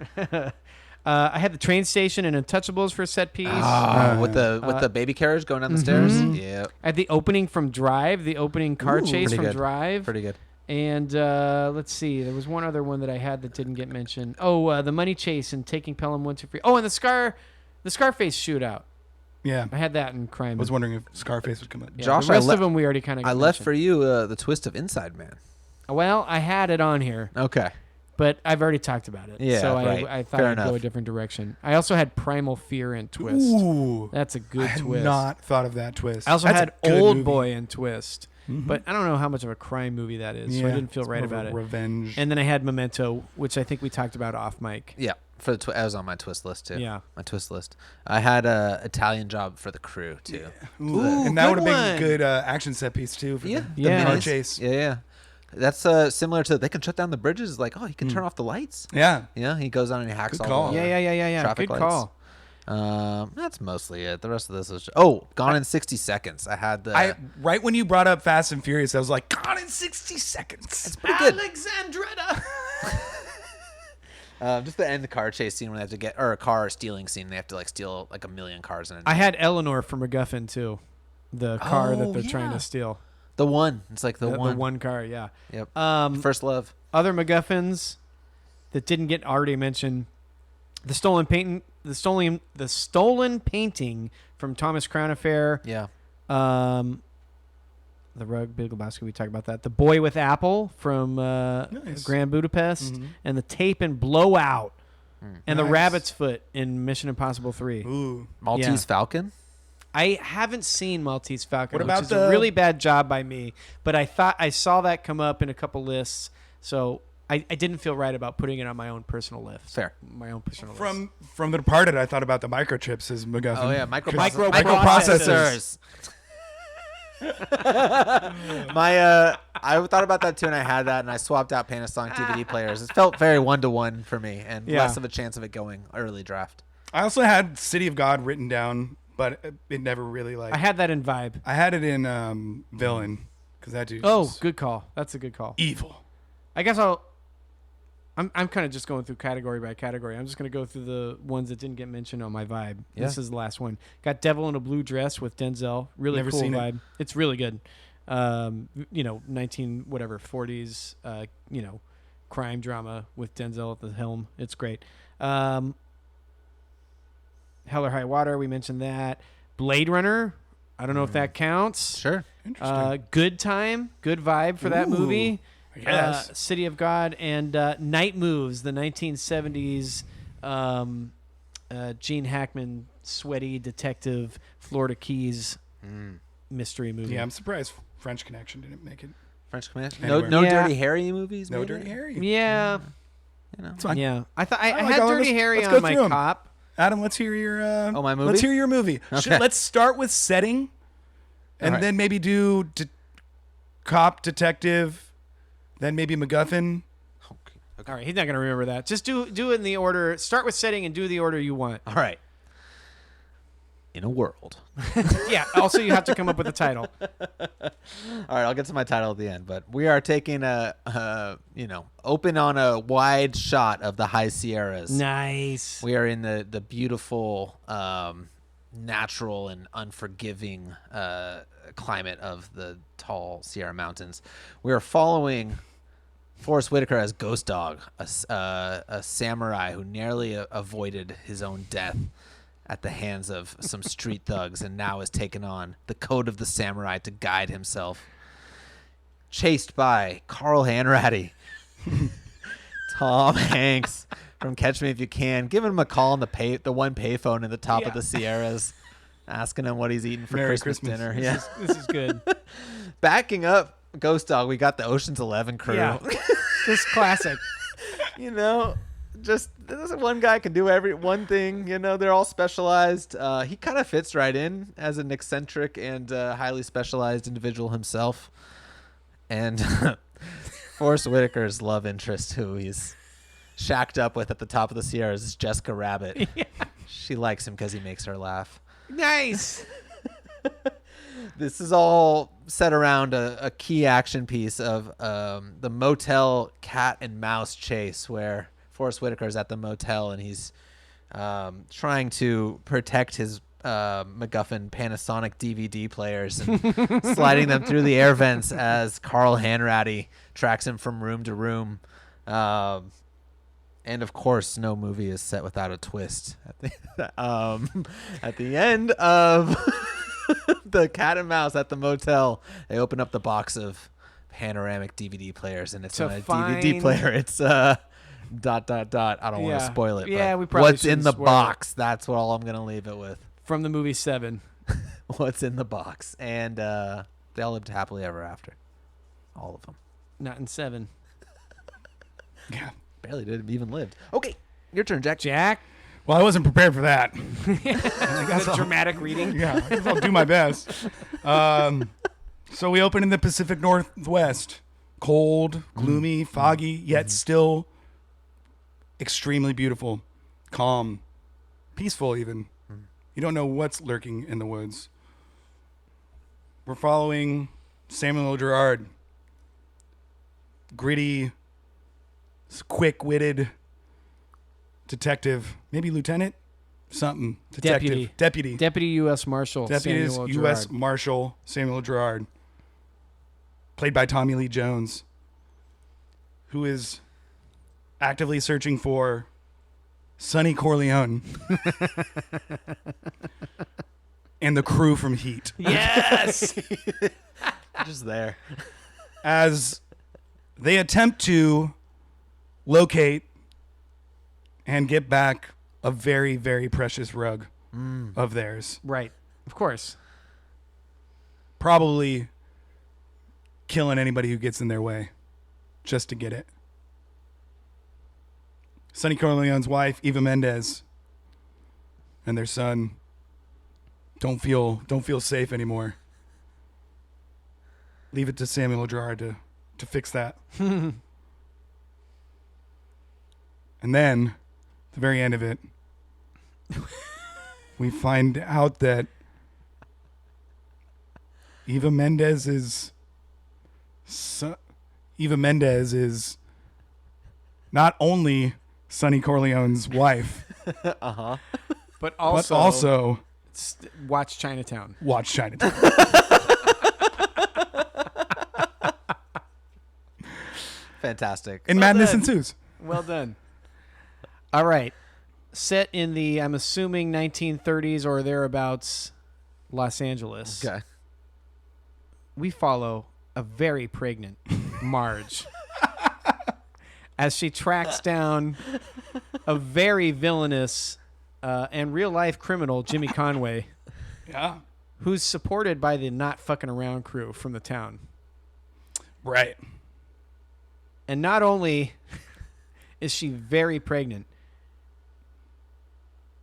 S1: I had the train station and Untouchables for set piece.
S3: With the baby carriage going down the stairs. Yeah.
S1: I had the opening from Drive, the opening car chase
S3: Pretty
S1: from
S3: good.
S1: Drive.
S3: Pretty good.
S1: And let's see, there was one other one that I had that didn't get mentioned. Oh, the money chase and taking Pelham 1, 2, 3. Oh, and the Scarface shootout.
S2: Yeah.
S1: I had that in crime.
S2: I was wondering if Scarface would come up.
S1: Yeah,
S3: Josh,
S1: the rest
S3: I
S1: of them we already kind of.
S3: I left for you the twist of Inside Man.
S1: Well, I had it on here,
S3: Okay.
S1: but I've already talked about it.
S3: Yeah,
S1: so
S3: right.
S1: I thought
S3: Fair
S1: I'd go a
S3: enough.
S1: different direction. I also had Primal Fear and Twist.
S2: Ooh.
S1: That's a good
S2: I had
S1: twist.
S2: not thought of that twist.
S1: I also
S2: That's
S1: had
S2: a good
S1: Old
S2: movie.
S1: Boy and Twist,
S2: Mhm.
S1: but I don't know how much of a crime movie that is, so I didn't feel
S2: it's
S1: right
S2: more of a
S1: about it.
S2: Revenge.
S1: And then I had Memento, which I think we talked about off mic.
S3: Yeah. For the I was on my twist list too.
S1: Yeah.
S3: My twist list. I had a Italian Job for the Crew too.
S2: Ooh,
S1: Ooh,
S2: and that would
S1: good
S2: have been
S1: one.
S2: a good action set piece too. For
S3: Yeah.
S2: the
S1: Yeah.
S2: car
S1: Nice.
S2: chase.
S3: Yeah, yeah. That's similar to they can shut down the bridges. Like, oh, he can turn off the lights.
S2: Yeah.
S3: Yeah, he goes on and he hacks
S2: Good
S3: all
S2: call.
S3: the
S1: Yeah.
S3: traffic
S1: Good
S3: lights.
S1: call.
S3: That's mostly it. The rest of this is Gone in 60 Seconds. I had the
S2: Right when you brought up Fast and Furious, I was like, Gone in 60 seconds.
S3: it's pretty good.
S1: Alexandretta.
S3: Just the end car chase scene when they have to get, or a car stealing scene. They have to like steal like a million cars in it.
S1: I had Eleanor from MacGuffin too, the car that they're trying
S3: yeah.
S1: to steal.
S3: The one. It's like the
S1: The
S3: one.
S1: one car, yeah.
S3: Yep. First Love.
S1: Other MacGuffins that didn't get already mentioned: the stolen painting, the stolen painting from Thomas Crown Affair.
S3: Yeah.
S1: The Rug, Big Lebowski. We talked about that. The Boy with Apple from
S2: Nice.
S1: Grand Budapest,
S2: Mhm.
S1: and the Tape and Blowout, and the
S2: Nice.
S1: Rabbit's Foot in Mission Impossible 3.
S2: Ooh.
S3: Maltese
S1: Yeah.
S3: Falcon.
S1: I haven't seen Maltese Falcon,
S2: What about
S1: which is
S2: the-
S1: a really bad job by me. But I thought I saw that come up in a couple lists, so I didn't feel right about putting it on my own personal list.
S3: Fair.
S1: My own personal list.
S2: From The Departed, I thought about the microchips as MacGuffin.
S3: Oh yeah,
S1: Microprocessors.
S3: microprocessors. I thought about that too, and I had that, and I swapped out Panasonic DVD players. It felt very 1-to-1 for me, and
S1: Yeah.
S3: less of a chance of it going early draft.
S2: I also had City of God written down, but it never really like.
S1: I had that in Vibe.
S2: I had it in Villain because that dude.
S1: Oh,
S2: was
S1: good call. That's a good call.
S2: evil.
S1: I guess I'm kind of just going through category by category. I'm just going to go through the ones that didn't get mentioned on my Vibe.
S3: Yeah.
S1: This is the last one. Got Devil in a Blue Dress with Denzel. Really
S2: Never
S1: cool
S2: seen it.
S1: vibe. It's really good. 40s, crime drama with Denzel at the helm. It's great. Hell or High Water, we mentioned that. Blade Runner, I don't know if that counts.
S3: Sure.
S2: Interesting.
S1: Good Time, good vibe for that
S2: Ooh,
S1: movie.
S2: I guess.
S1: City of God and Night Moves, the 1970s Gene Hackman sweaty detective Florida Keys mystery movie.
S2: Yeah, I'm surprised French Connection didn't make it.
S3: French Command.
S2: Anywhere.
S3: No
S1: Yeah.
S3: Dirty Harry movies.
S2: No
S3: made
S2: Dirty
S3: it?
S2: Harry.
S1: Yeah.
S3: You know.
S2: It's fine.
S1: Yeah. I thought I
S2: like
S1: had
S2: all of
S1: Dirty
S2: us.
S1: Harry
S2: Let's
S1: on
S2: go
S1: my
S2: through 'em.
S1: cop.
S2: Adam, let's hear your.
S3: my movie?
S2: Let's hear your movie.
S3: Okay.
S2: Let's start with setting, and
S3: All right.
S2: then maybe do cop, detective, then maybe MacGuffin.
S3: Okay.
S1: All right, he's not gonna remember that. Just do it in the order. Start with setting and do the order you want.
S3: All right. In a world.
S1: Yeah. Also, you have to come up with a title.
S3: All right, I'll get to my title at the end, but we are taking open on a wide shot of the high Sierras.
S1: Nice.
S3: We are in the beautiful, natural and unforgiving climate of the tall Sierra Mountains. We are following Forrest Whitaker as Ghost Dog, a samurai who narrowly avoided his own death at the hands of some street thugs and now has taken on the code of the samurai to guide himself. Chased by Carl Hanratty, Tom Hanks from Catch Me If You Can, giving him a call on the one payphone in the top of
S1: Yeah.
S3: the Sierras, asking him what he's eating for
S2: Merry
S3: Christmas
S2: Christmas.
S3: dinner. Yeah.
S1: This is good.
S3: Backing up Ghost Dog, we got the Ocean's 11 crew.
S1: Yeah. This classic.
S3: Just this one guy can do one thing. They're all specialized. He kind of fits right in as an eccentric and highly specialized individual himself. And Forrest Whitaker's love interest, who he's shacked up with at the top of the Sierras, is Jessica Rabbit.
S1: Yeah.
S3: She likes him because he makes her laugh.
S1: Nice.
S3: This is all set around a key action piece of the motel cat and mouse chase, where Forrest Whitaker is at the motel and he's trying to protect his MacGuffin Panasonic DVD players and sliding them through the air vents as Carl Hanratty tracks him from room to room. And of course, no movie is set without a twist. At the end of the cat and mouse at the motel, they open up the box of panoramic DVD players, and it's
S1: To
S3: not a DVD
S1: find-
S3: player. It's I don't want
S1: Yeah.
S3: to spoil it.
S1: Yeah,
S3: but
S1: we probably
S3: what's in
S1: shouldn't
S3: the
S1: spoil it.
S3: box? That's what all I'm gonna leave it with.
S1: From the movie Seven.
S3: What's in the box? And they all lived happily ever after. All of them.
S1: Not in Seven.
S2: Yeah.
S3: Barely did even lived. Okay, your turn, Jack.
S1: Jack.
S2: Well, I wasn't prepared for that.
S1: That's a dramatic reading.
S2: Yeah, I guess I'll do my best. So we open in the Pacific Northwest. Cold, gloomy, foggy, yet still extremely beautiful, calm, peaceful even. You don't know what's lurking in the woods. We're following Samuel L. Gerard. Gritty, quick-witted detective. Maybe lieutenant? Something. Detective.
S1: Deputy U.S. Marshal.
S2: Deputy
S1: Samuel L.
S2: U.S.
S1: Gerard.
S2: Marshal Samuel L. Gerard. Played by Tommy Lee Jones. Who is actively searching for Sonny Corleone and the crew from Heat.
S1: Yes.
S3: Just there.
S2: As they attempt to locate and get back a very, very precious rug of theirs.
S1: Right. Of course.
S2: Probably killing anybody who gets in their way just to get it. Sonny Corleone's wife, Eva Mendes, and their son don't feel safe anymore. Leave it to Samuel L. Gerard to fix that. And then, at the very end of it, we find out that Eva Mendes is not only Sonny Corleone's wife,
S1: But
S2: but also
S1: watch Chinatown.
S2: watch Chinatown.
S3: Fantastic.
S2: And madness ensues.
S1: Well done. All right. Set in the, I'm assuming, 1930s or thereabouts, Los Angeles.
S3: Okay.
S1: We follow a very pregnant Marge as she tracks down a very villainous and real-life criminal, Jimmy Conway,
S2: Yeah.
S1: who's supported by the not fucking around crew from the town.
S2: Right.
S1: And not only is she very pregnant,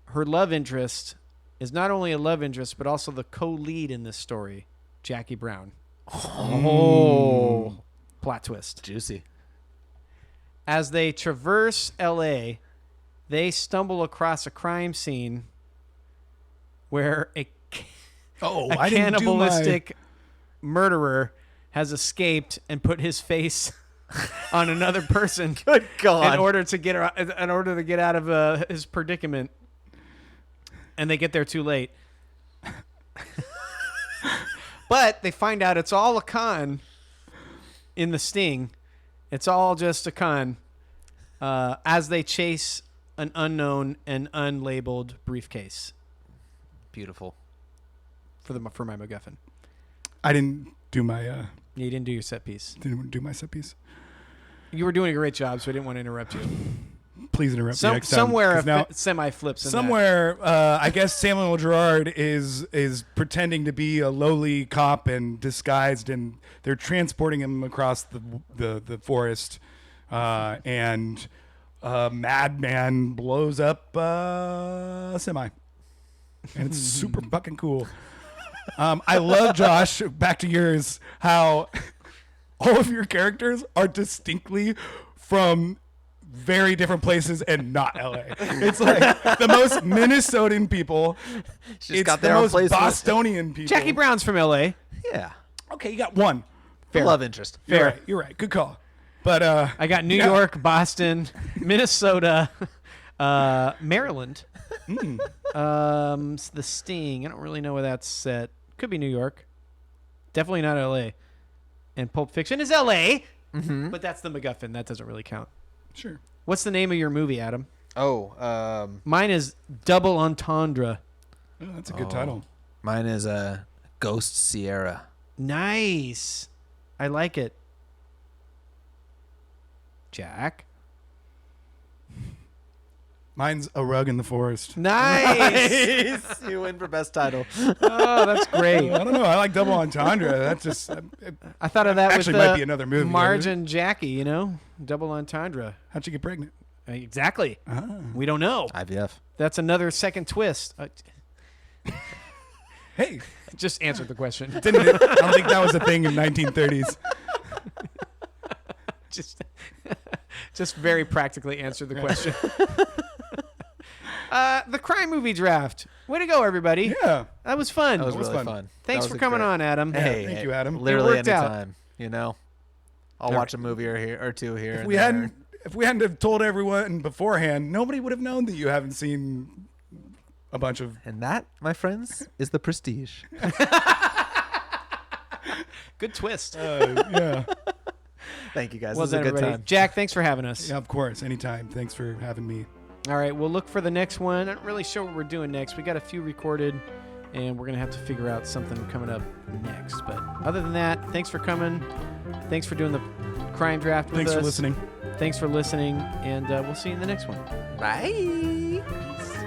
S1: her love interest is not only a love interest, but also the co-lead in this story, Jackie Brown. Oh. Plot twist.
S3: Juicy.
S1: As they traverse L.A., they stumble across a crime scene where a
S2: I didn't do
S1: cannibalistic murderer has escaped and put his face on another person
S3: Good God.
S1: in order to get out of his predicament, and they get there too late. But they find out it's all a con in the sting. It's all just a con as they chase an unknown and unlabeled briefcase
S3: Beautiful.
S1: for my MacGuffin.
S2: I didn't do my
S1: You didn't do your set piece.
S2: set piece.
S1: You were doing a great job, so I didn't want to interrupt you.
S2: Please interrupt me next time.
S1: Somewhere
S2: 'cause now,
S1: semi-flips in
S2: somewhere, I guess Samuel L. Gerard is pretending to be a lowly cop and disguised, and they're transporting him across the forest, and a madman blows up a semi, and it's super fucking cool. I love, Josh, back to yours, how all of your characters are distinctly from very different places and not LA. It's like the most Minnesotan people.
S3: She's
S2: It's
S3: got
S2: the
S3: their own
S2: most
S3: place.
S2: Bostonian people.
S1: Jackie Brown's from L.A.
S3: Yeah.
S2: Okay, you got one.
S3: Fair. Love interest.
S2: You're right. Good call. But
S1: I got New York, Boston, Minnesota, Maryland. The Sting. I don't really know where that's set. Could be New York. Definitely not L.A. And Pulp Fiction is L.A. But that's the MacGuffin. That doesn't really count.
S2: Sure.
S1: What's the name of your movie, Adam?
S3: Oh,
S1: Mine is Double Entendre.
S2: Oh, that's a good title.
S3: mine is a Ghost Sierra.
S1: Nice. I like it. Jack.
S2: Mine's A Rug in the Forest.
S1: Nice.
S3: You win for best title.
S1: Oh, that's great.
S2: I don't know. I like Double Entendre. That's just
S1: I thought of that
S2: actually
S1: with
S2: might be another movie.
S1: Marge and Jackie, you know? Double Entendre.
S2: How'd you get pregnant?
S1: Exactly. We don't know.
S3: IVF.
S1: That's another second twist.
S2: Hey,
S1: Just answered the question.
S2: I don't think that was a thing in 1930s.
S1: Just very practically answered the question. The crime movie draft. Way to go, everybody.
S2: Yeah.
S1: That was fun.
S3: That was
S2: was
S3: really
S2: fun.
S3: fun.
S1: Thanks
S3: That
S1: for
S3: was
S1: coming
S3: great.
S1: on, Adam.
S3: Hey,
S2: thank you, Adam.
S3: Literally
S1: worked out.
S3: anytime. You know, I'll watch a movie or two here.
S2: If we hadn't have told everyone beforehand, nobody would have known that you haven't seen a bunch of.
S3: And that, my friends, is the prestige.
S1: Good twist.
S2: Yeah.
S3: Thank you guys.
S1: Well
S3: This was a
S1: done,
S3: good
S1: everybody.
S3: time.
S1: Jack, thanks for having us.
S2: Yeah, of course. Anytime. Thanks for having me.
S1: All right, we'll look for the next one. I'm not really sure what we're doing next. We got a few recorded, and we're going to have to figure out something coming up next. But other than that, thanks for coming. Thanks for doing the crime draft with
S2: Thanks
S1: us.
S2: for listening.
S1: Thanks for listening, and we'll see you in the next one.
S3: Bye.
S1: Peace.